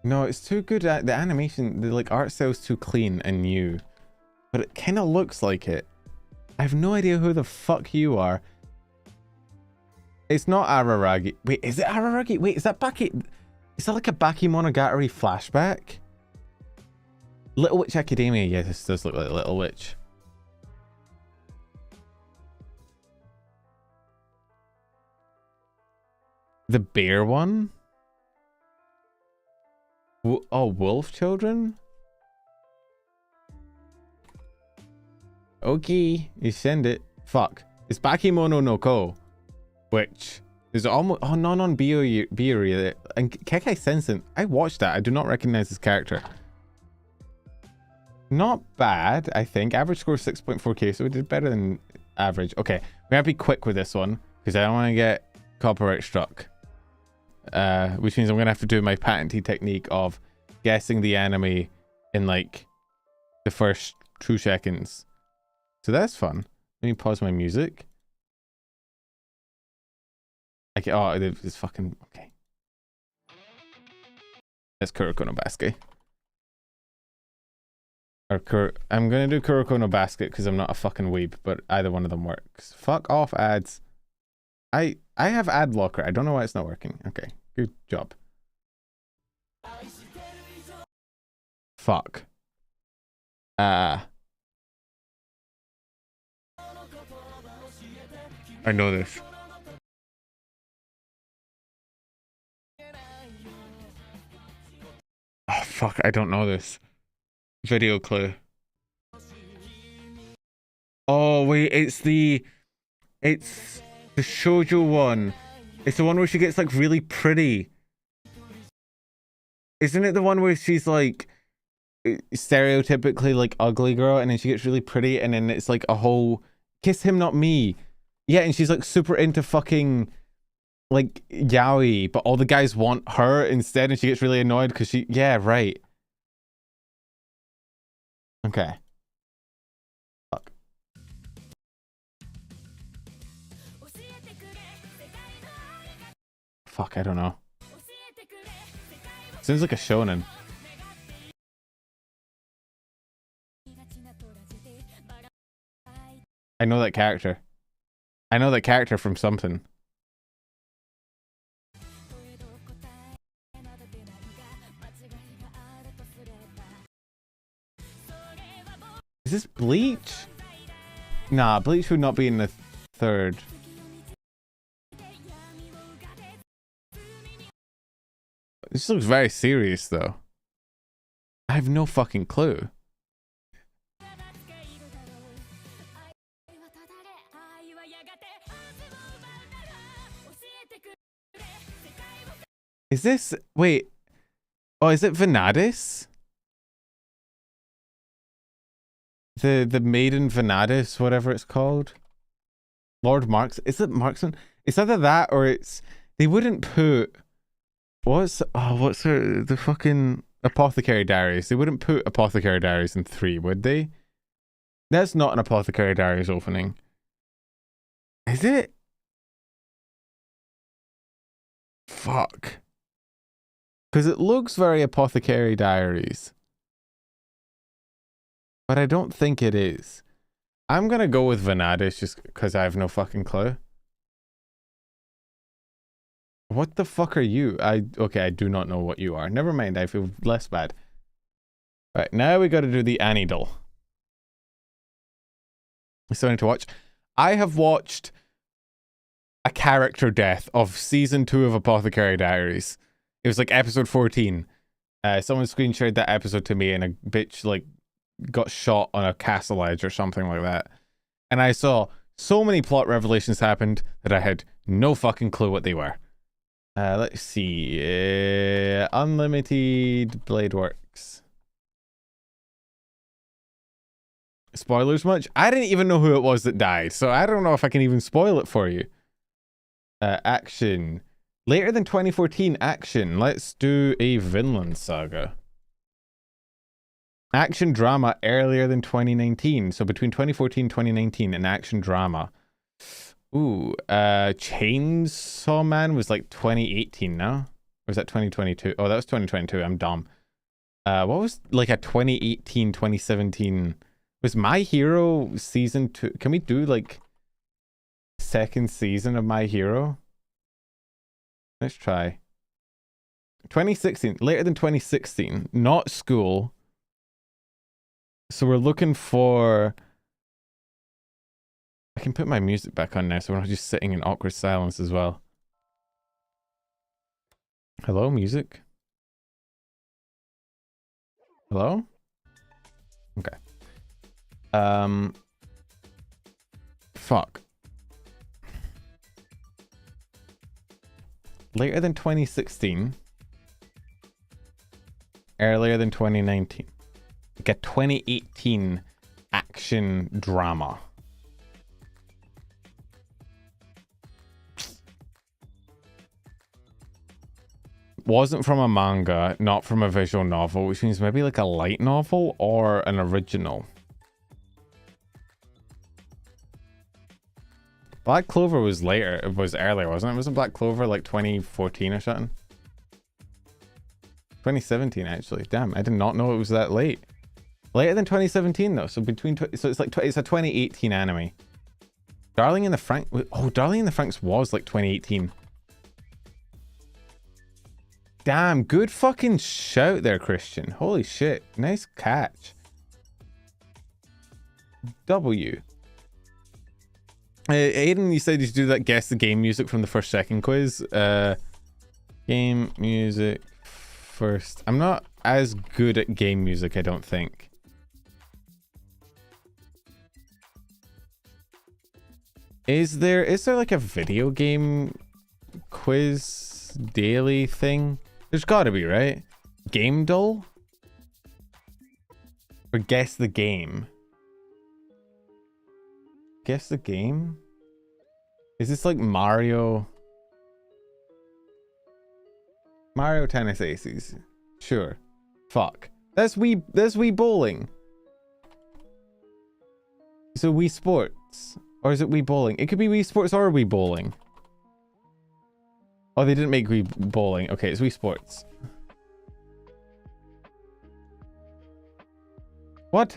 No, it's too good at the animation. The like art style's too clean and new, but it kind of looks like it. I have no idea who the fuck you are. It's not Araragi. Wait, is it Araragi? Wait, is that Baki? Is that like a Bakemonogatari flashback? Little Witch Academia. Yeah, this does look like Little Witch. The bear one? Oh, Wolf Children? Okay, you send it. Fuck. It's Bakemono no Ko, which is almost... Oh, non Biori. And Kekai Sensen. I watched that. I do not recognize this character. Not bad, I think. Average score 6.4k, so we did better than average. Okay, we have to be quick with this one, because I don't want to get copyright struck. Which means I'm going to have to do my patented technique of guessing the enemy in, like, the first 2 seconds. So that's fun. Let me pause my music. Okay, oh, it's fucking... Okay. That's Kuroko no Basket. Or I'm gonna do Kuroko no Basket because I'm not a fucking weeb, but either one of them works. Fuck off, ads. I have ad blocker. I don't know why it's not working. Okay, good job. Fuck. I know this. Oh, fuck. I don't know this. Video clue. Oh, wait. It's the shoujo one. It's the one where she gets like really pretty. Isn't it the one where she's like stereotypically like ugly girl and then she gets really pretty and then it's like a whole kiss him not me. Yeah, and she's like super into fucking like yaoi, but all the guys want her instead and she gets really annoyed because she, yeah, right. Okay. Fuck. Fuck, I don't know. Seems like a shonen. I know that character. I know that character from something. Is this Bleach? Nah, Bleach would not be in the third. This looks very serious though. I have no fucking clue. Is this, wait, oh, is it Vanadis? The Maiden Vanadis, whatever it's called. Lord Marks, is it Marksman? It's either that or it's, they wouldn't put, what's the fucking Apothecary Diaries? They wouldn't put Apothecary Diaries in 3, would they? That's not an Apothecary Diaries opening. Is it? Fuck. Because it looks very Apothecary Diaries. But I don't think it is. I'm gonna go with Vanadis just because I have no fucking clue. What the fuck are you? Okay, I do not know what you are. Never mind, I feel less bad. Alright, now we gotta do the Anidol. Something to watch. I have watched a character death of season 2 of Apothecary Diaries. It was like episode 14. Someone screen shared that episode to me and a bitch like got shot on a castle edge or something like that. And I saw so many plot revelations happened that I had no fucking clue what they were. Let's see. Unlimited Blade Works. Spoilers much? I didn't even know who it was that died, so I don't know if I can even spoil it for you. Action. Later than 2014, action. Let's do a Vinland Saga. Action drama earlier than 2019. So between 2014 and 2019, an action drama. Ooh, Chainsaw Man was like 2018 now? Or was that 2022? Oh, that was 2022. I'm dumb. What was like a 2018, 2017? Was My Hero season 2? Can we do like second season of My Hero? Let's try. 2016, later than 2016, not school. So we're looking for... I can put my music back on now so we're not just sitting in awkward silence as well. Hello, music? Hello? Okay. Fuck. Later than 2016. Earlier than 2019. Like a 2018 action drama. Wasn't from a manga, not from a visual novel, which means maybe like a light novel or an original. Black Clover was later, it was earlier, wasn't it? Wasn't Black Clover like 2014 or something? 2017 actually. Damn, I did not know it was that late. Later than 2017 though, so between so it's like it's a 2018 anime. Darling in the Franxx. Oh, Darling in the Franxx was like 2018. Damn, good fucking shout there, Christian. Holy shit, nice catch. W. Aiden, you said you should do that guess the game music from the first second quiz. Game music first. I'm not as good at game music, I don't think. Is there like a video game quiz daily thing? There's gotta be, right? Game Dull? Or guess the game? Guess the game? Is this like Mario Tennis Aces? Sure. Fuck. That's Wii Bowling. So Wii Sports. Or is it Wii Bowling? It could be Wii Sports or Wii Bowling. Oh, they didn't make Wii Bowling. Okay, it's Wii Sports. What?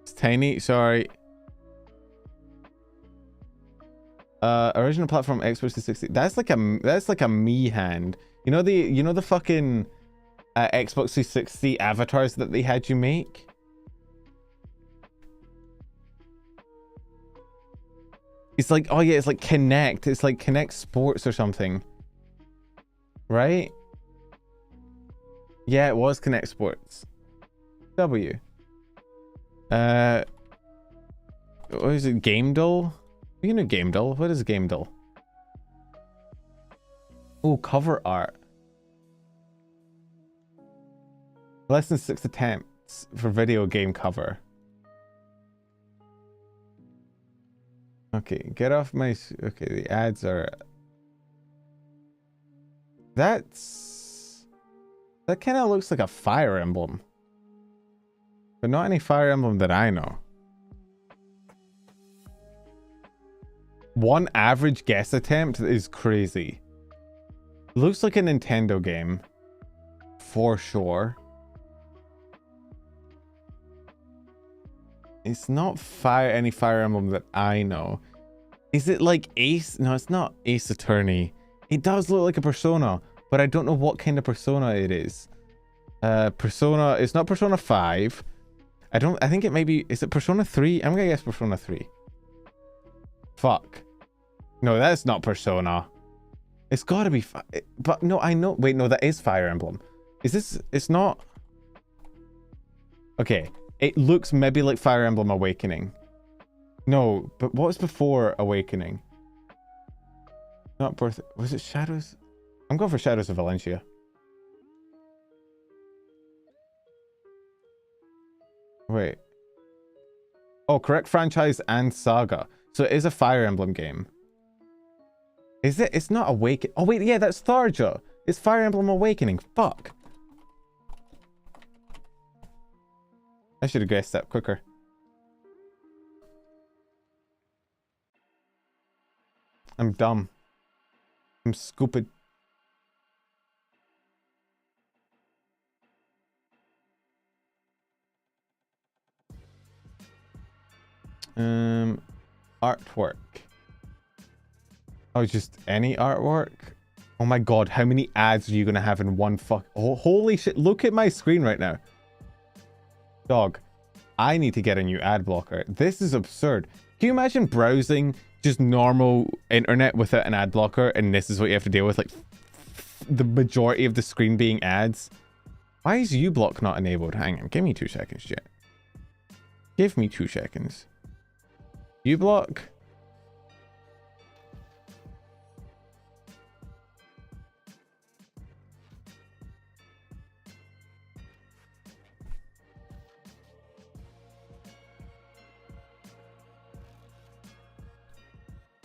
It's tiny. Sorry. Original platform Xbox 360. That's like a me hand. You know the fucking Xbox 360 avatars that they had you make? It's like, oh yeah, it's like Kinect. It's like Kinect Sports or something. Right? Yeah, it was Kinect Sports. W. What is it? Game Dull? You know Game Dull. What is Game Dull? Oh, cover art. Less than 6 attempts for video game cover. Okay, get off my... Okay, the ads are... That kind of looks like a Fire Emblem. But not any Fire Emblem that I know. One average guess attempt is crazy. Looks like a Nintendo game. For sure. It's not any Fire Emblem that I know. Is it like Ace? No, it's not Ace Attorney. It does look like a Persona, but I don't know what kind of Persona it is. Persona, it's not Persona 5. I think it may be, is it Persona 3? I'm gonna guess Persona 3. Fuck. No, that's not Persona. It's gotta be, but no, I know, wait, no, that is Fire Emblem. Is this, it's not. Okay, it looks maybe like Fire Emblem Awakening. No, but what's before Awakening? Not Birth, was it Shadows? I'm going for Shadows of Valencia. Wait. Oh, correct franchise and saga. So it is a Fire Emblem game. Is it? It's not Awakening. Oh wait, yeah, that's Tharja. It's Fire Emblem Awakening. Fuck. I should have guessed that quicker. I'm dumb. I'm stupid. Artwork. Oh, just any artwork? Oh my god, how many ads are you gonna have in one fuck? Oh, holy shit, look at my screen right now. Dog, I need to get a new ad blocker. This is absurd. Can you imagine browsing just normal internet without an ad blocker, and this is what you have to deal with, like the majority of the screen being ads? Why is uBlock not enabled? Hang on, give me 2 seconds, Jet. Give me 2 seconds. uBlock.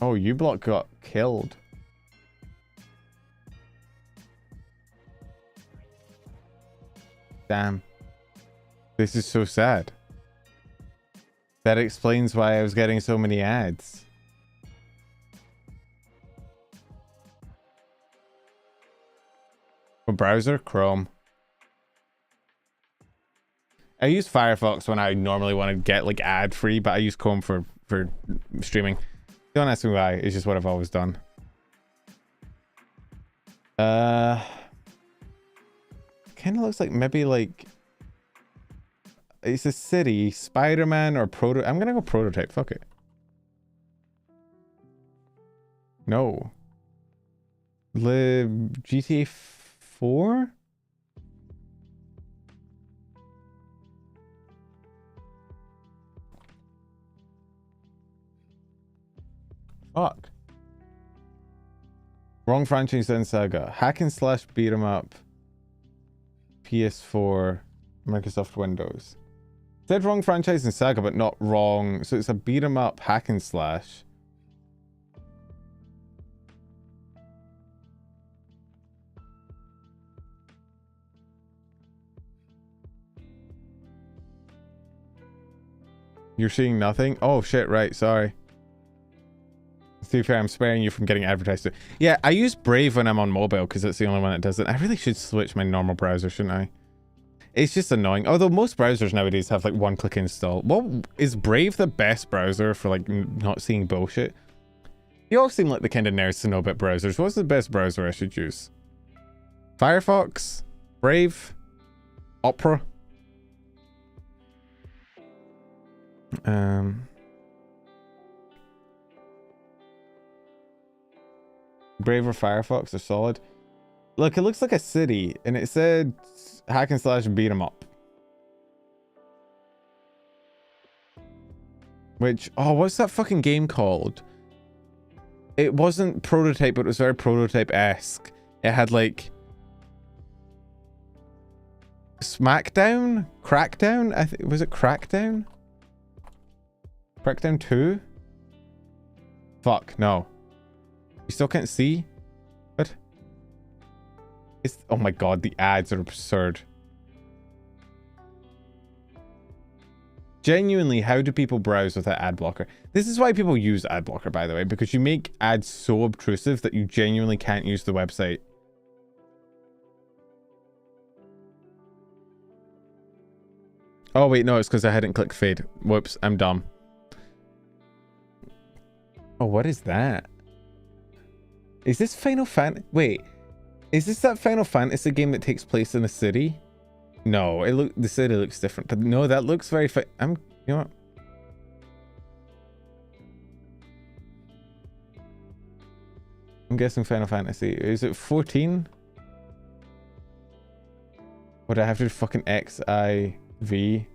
Oh, uBlock got killed. Damn. This is so sad. That explains why I was getting so many ads. For browser, Chrome. I use Firefox when I normally want to get like ad free, but I use Chrome for streaming. Don't ask me why, it's just what I've always done. Kind of looks like maybe like It's a city. Spider-Man or proto. I'm gonna go prototype. Fuck it. No. GTA 4? Fuck. Wrong franchise then saga. Hack and slash beat 'em up. PS4. Microsoft Windows. Said wrong franchise and saga, but not wrong. So it's a beat 'em up hack and slash. You're seeing nothing? Oh shit, right, sorry. To be fair, I'm sparing you from getting advertised to. Yeah, I use Brave when I'm on mobile because it's the only one that does it. I really should switch my normal browser, shouldn't I? It's just annoying. Although most browsers nowadays have like one-click install. Well, is Brave the best browser for like not seeing bullshit? You all seem like the kind of nerds to know about browsers. What's the best browser I should use? Firefox? Brave? Opera? Brave or Firefox are solid. Look, it looks like a city, and it said hack and slash beat 'em up. Which, oh, what's that fucking game called? It wasn't prototype, but it was very prototype-esque. It had like Smackdown? Crackdown? I think was it Crackdown? Crackdown 2? Fuck, no. You still can't see? What? It's, oh my god, the ads are absurd. Genuinely, how do people browse without ad blocker? This is why people use ad blocker, by the way, because you make ads so obtrusive that you genuinely can't use the website. Oh wait, no, it's because I hadn't clicked fade. Whoops, I'm dumb. Oh, what is that? Is this Final Fantasy? Wait, is this that Final Fantasy game that takes place in a city? No, the city looks different, but no, that looks very you know what? I'm guessing Final Fantasy. Is it 14? Would I have to do fucking XIV?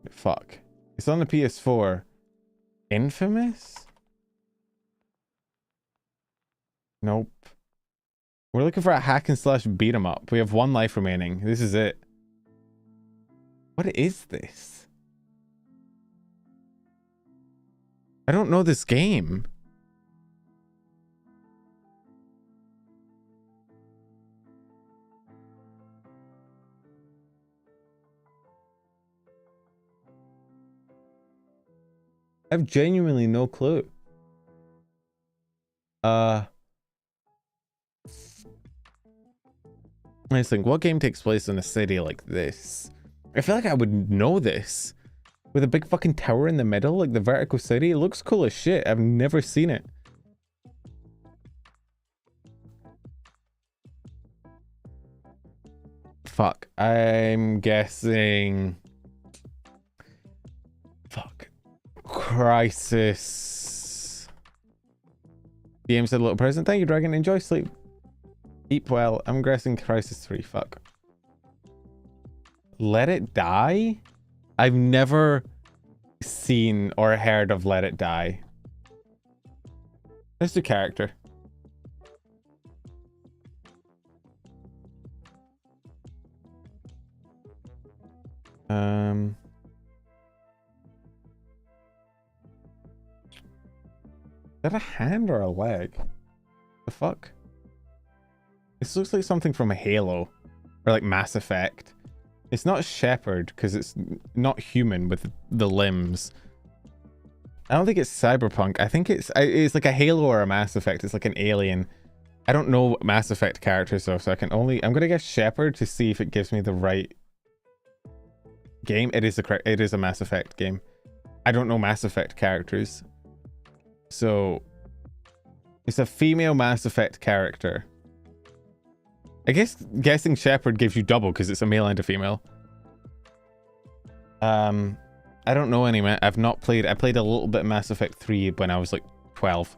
Fuck. It's on the PS4. Infamous? Nope. We're looking for a hack and slash beat 'em up. We have 1 life remaining. This is it. What is this? I don't know this game. I have genuinely no clue. I think, what game takes place in a city like this? I feel like I would know this. With a big fucking tower in the middle, like the vertical city. It looks cool as shit. I've never seen it. Fuck. I'm guessing... Fuck. Crisis. DM said a little present. Thank you, Dragon. Enjoy sleep. Eat well. I'm guessing Crisis 3. Fuck. Let It Die? I've never seen or heard of Let It Die. Let's do character. Is that a hand or a leg? The fuck? This looks like something from a Halo or like Mass Effect. It's not Shepard because it's not human with the limbs. I don't think it's Cyberpunk. I think it's like a Halo or a Mass Effect. It's like an alien. I don't know Mass Effect characters though, so I can only... I'm gonna guess Shepard to see if it gives me the right game. It is a Mass Effect game. I don't know Mass Effect characters. So it's a female Mass Effect character. I guess guessing Shepherd gives you double because it's a male and a female. I don't know any, man. I've not played. I played a little bit of Mass Effect 3 when I was like 12.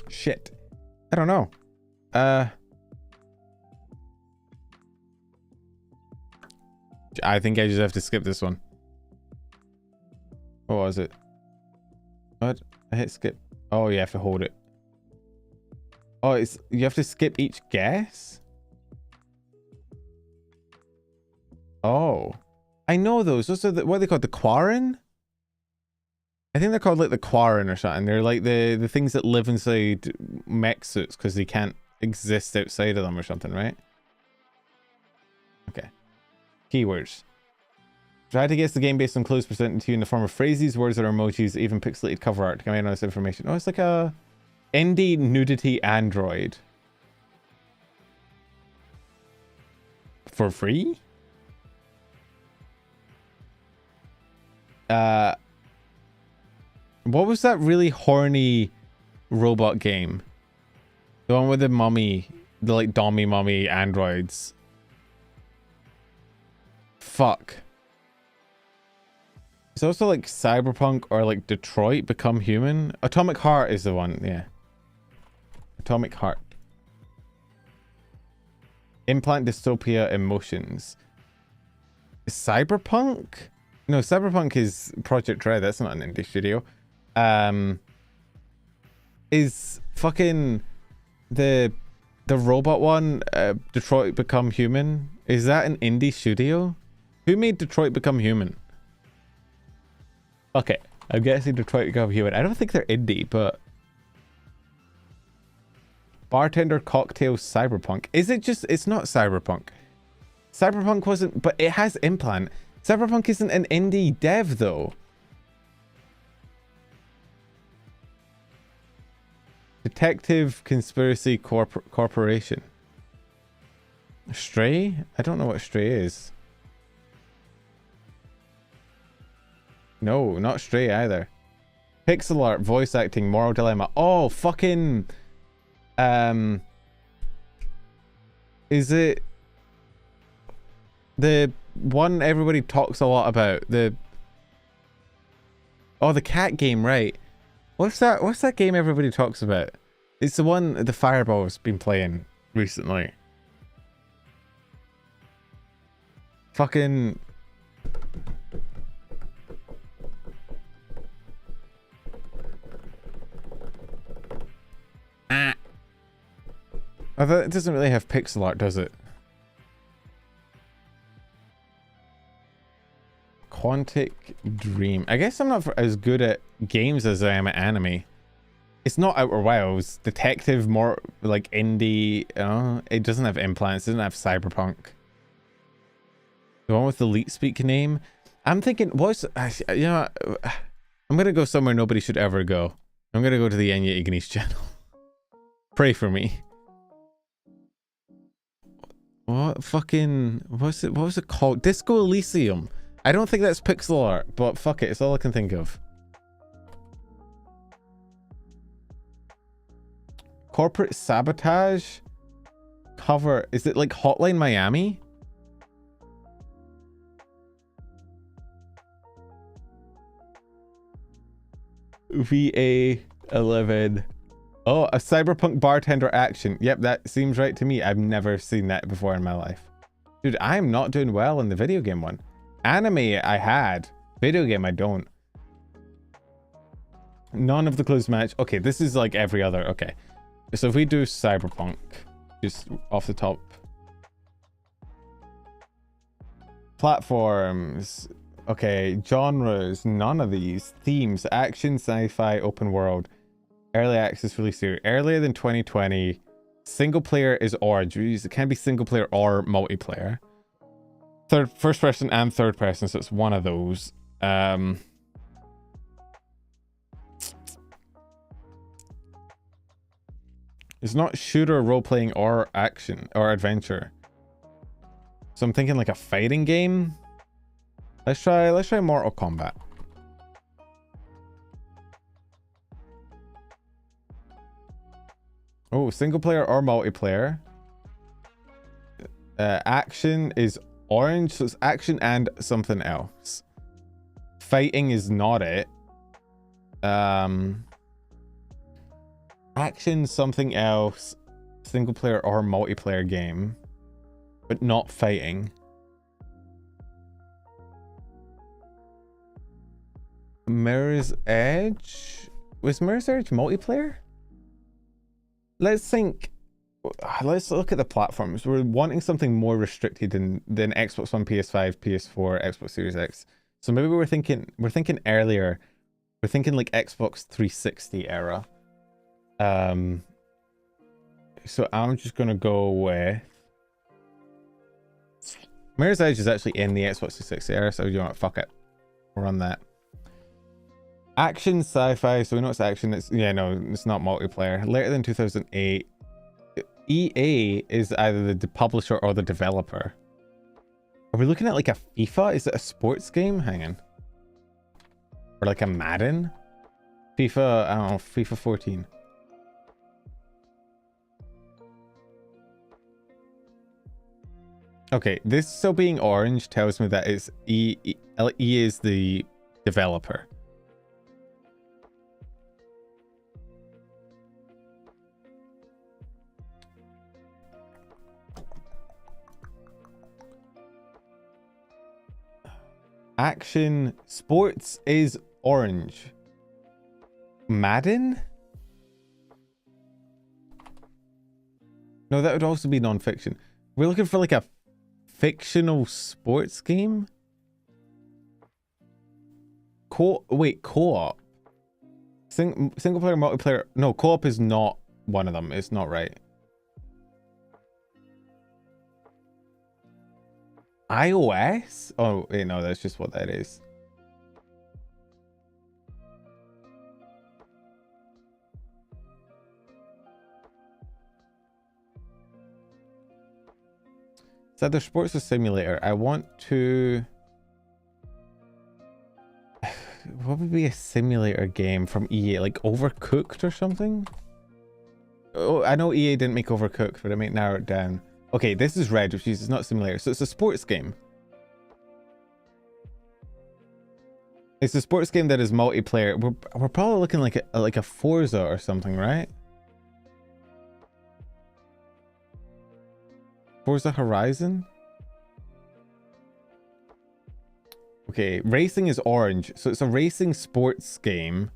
Shit. I don't know. I think I just have to skip this one. What was it? What? I hit skip. Oh, you have to hold it. Oh, it's you have to skip each guess? Oh. I know those. Those are the, what are they called? The Quarren? I think they're called like the Quarren or something. They're like the things that live inside mech suits because they can't exist outside of them or something, right? Okay. Keywords. Try to guess the game based on clues presented to you in the form of phrases, words, or emojis, even pixelated cover art to come in on this information. Oh, it's like a indie nudity android. For free? What was that really horny robot game? The one with the mummy, the like Dommy mummy androids. Fuck. It's also like Cyberpunk or like Detroit Become Human. Atomic Heart is the one, yeah. Atomic Heart. Implant Dystopia Emotions. Cyberpunk? No, Cyberpunk is Project Red. That's not an indie studio. Is fucking the robot one, Detroit Become Human? Is that an indie studio? Who made Detroit Become Human? Okay, I'm guessing Detroit Become Human. I don't think they're indie, but Bartender Cocktail Cyberpunk. Is it just? It's not Cyberpunk. Cyberpunk wasn't, but it has Implant. Cyberpunk isn't an indie dev though. Detective Conspiracy Corporation. Stray? I don't know what Stray is. No, not Stray either. Pixel art, voice acting, moral dilemma. Oh, fucking... is it... the one everybody talks a lot about? The... oh, the cat game, right. What's that game everybody talks about? It's the one the Fireball's been playing recently. Fucking... oh, it doesn't really have pixel art, does it? Quantic Dream. I guess I'm not as good at games as I am at anime. It's not Outer Wilds. Detective, more like indie. It doesn't have implants. It doesn't have Cyberpunk. The one with the Leet Speak name. I'm thinking, what's... you know, I'm going to go somewhere nobody should ever go. I'm going to go to the Enya Ignis channel. Pray for me. What fucking... what was it called? Disco Elysium. I don't think that's pixel art, but fuck it. It's all I can think of. Corporate Sabotage? Cover... is it like Hotline Miami? VA11. Oh, a cyberpunk bartender action. Yep, that seems right to me. I've never seen that before in my life. Dude, I'm not doing well in the video game one. Anime I had. Video game I don't. None of the clues match. Okay, this is like every other. Okay. So if we do cyberpunk, just off the top. Platforms. Okay, genres. None of these. Themes. Action, sci-fi, open world. Early access release here. Earlier than 2020. Single player is Origins. It can be single player or multiplayer. First person and third person, so it's one of those. It's not shooter, role-playing, or action, or adventure. So I'm thinking like a fighting game. Let's try Mortal Kombat. Oh, single player or multiplayer. Action is orange, so it's action and something else. Fighting is not it. Action, something else, single player or multiplayer game, but not fighting. Mirror's Edge? Was Mirror's Edge multiplayer? Let's look at the platforms. We're wanting something more restricted than Xbox One, PS5, PS4, Xbox Series X. So maybe we're thinking earlier. We're thinking like Xbox 360 era. So I'm just gonna go with Mirror's Edge is actually in the Xbox 360 era, so you know what, fuck it. We'll run that. Action, sci-fi, so we know it's action. It's it's not multiplayer. Later than 2008. EA is either the publisher or the developer. Are we looking at like a FIFA? Is it a sports game? Hang on. Or like a Madden? FIFA, I don't know, FIFA 14. Okay, this still being orange tells me that it's EA is the developer. Action, sports is orange. Madden? No, that would also be non-fiction. We're looking for like a fictional sports game? Wait, co-op? Single player, multiplayer? No, co-op is not one of them. It's not right. iOS? Oh, wait, no, that's just what that is. It's either sports or simulator. I want to... What would be a simulator game from EA? Like Overcooked or something? Oh, I know EA didn't make Overcooked, but I might narrow it down. Okay, this is red, which is not simulator, so it's a sports game. It's a sports game that is multiplayer. We're probably looking like a Forza or something, right? Forza Horizon? Okay, racing is orange, so it's a racing sports game.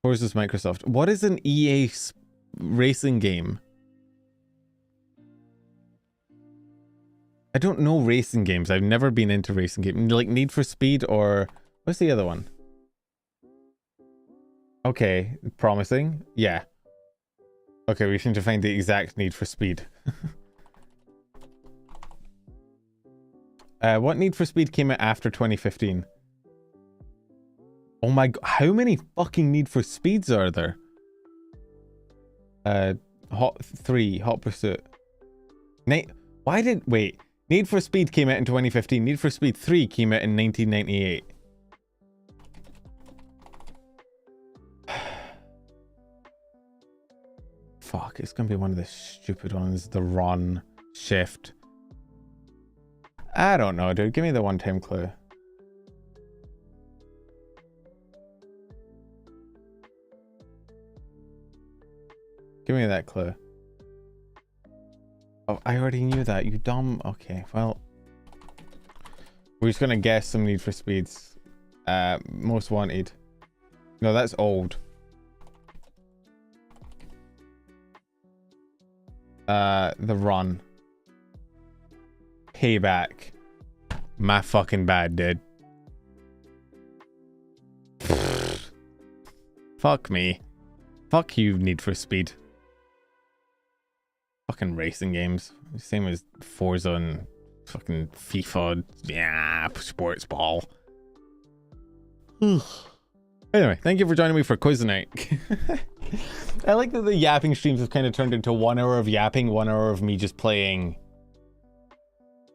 Forza's Microsoft. What is an EA racing game? I don't know racing games. I've never been into racing games. Like Need for Speed or... What's the other one? Okay, promising. Yeah. Okay, we seem to find the exact Need for Speed. What Need for Speed came out after 2015? Oh my god, how many fucking Need for Speeds are there? Hot Pursuit. Wait, Need for Speed came out in 2015. Need for Speed 3 came out in 1998. Fuck, it's gonna be one of the stupid ones. The Run, Shift. I don't know, dude. Give me the one-time clue. Give me that clue. Oh, I already knew that. You dumb. Okay, well. We're just gonna guess some Need for Speeds. Most Wanted. No, that's old. The Run. Payback. My fucking bad, dude. Fuck me. Fuck you, Need for Speed. Fucking racing games. Same as Forza and fucking FIFA. Yeah, sports ball. Anyway, thank you for joining me for quiz night. I like that the yapping streams have kind of turned into 1 hour of yapping, 1 hour of me just playing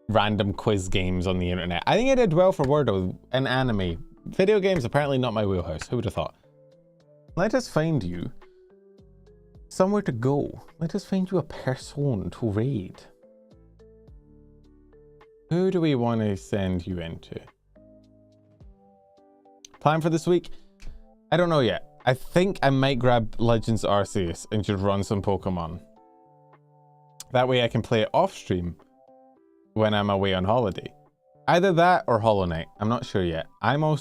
random quiz games on the internet. I think I did well for Wordle and anime. Video games, apparently not my wheelhouse. Who would have thought? Let us find you somewhere to go. Let us find you a person to raid. Who do we want to send you into? Plan for this week? I don't know yet. I think I might grab Legends Arceus and just run some Pokemon. That way I can play it off stream when I'm away on holiday. Either that or Hollow Knight. I'm not sure yet. I'm gonna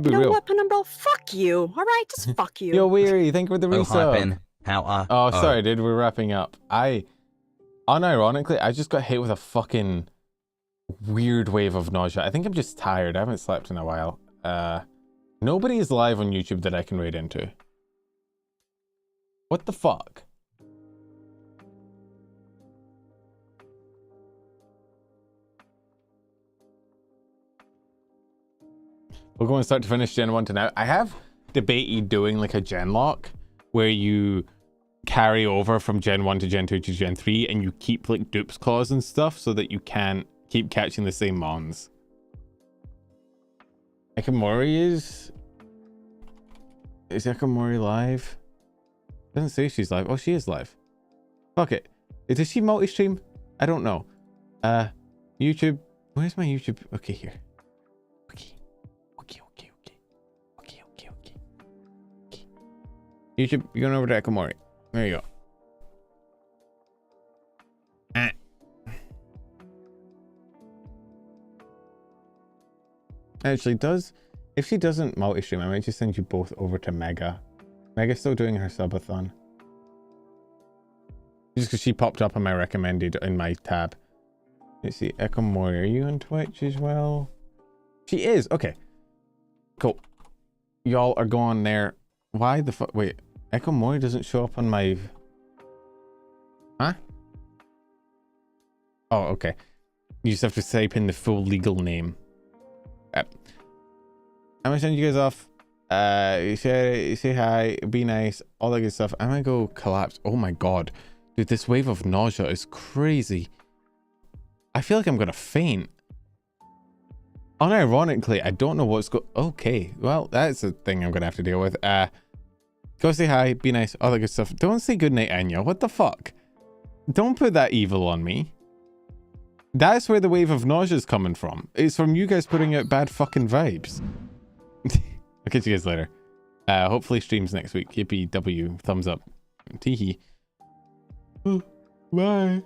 be You know real. what, Penumbra? Fuck you. All right, just fuck you. Yo, Weary, thank you for the Oh, hi, resub. Ben. How are... Oh, sorry, dude. We're wrapping up. Unironically, I just got hit with a fucking weird wave of nausea. I think I'm just tired. I haven't slept in a while. Nobody is live on YouTube that I can raid into. What the fuck? We're going start to finish Gen 1 to now. I have debated doing like a gen lock where you carry over from Gen 1 to Gen 2 to Gen 3 and you keep like dupes claws and stuff so that you can't keep catching the same mons. Ekamori is Ekamori live? Doesn't say she's live. Oh, she is live. Fuck it. Does she multi-stream? I don't know. YouTube. Where's my YouTube? Okay, here. Okay. YouTube, you're going over to Ekamori. There you go. Actually, if she doesn't multi-stream, I might just send you both over to Mega. Mega's still doing her subathon. Just because she popped up on my recommended in my tab. Let's see, Ekamori, are you on Twitch as well? She is, okay. Cool. Y'all are going there. Why the fuck? Wait, Ekamori doesn't show up on my... Huh? Oh, okay. You just have to type in the full legal name. I'm gonna send you guys off. Say hi, be nice, all that good stuff. I'm gonna go collapse. Oh my god. Dude, this wave of nausea is crazy. I feel like I'm gonna faint. Unironically, I don't know what's okay, well, that's a thing I'm gonna have to deal with. Go say hi, be nice, all that good stuff. Don't say goodnight, Anya. What the fuck? Don't put that evil on me. That's where the wave of nausea is coming from. It's from you guys putting out bad fucking vibes. I'll catch you guys later. Hopefully streams next week. Yippee W, thumbs up. Teehee. Bye.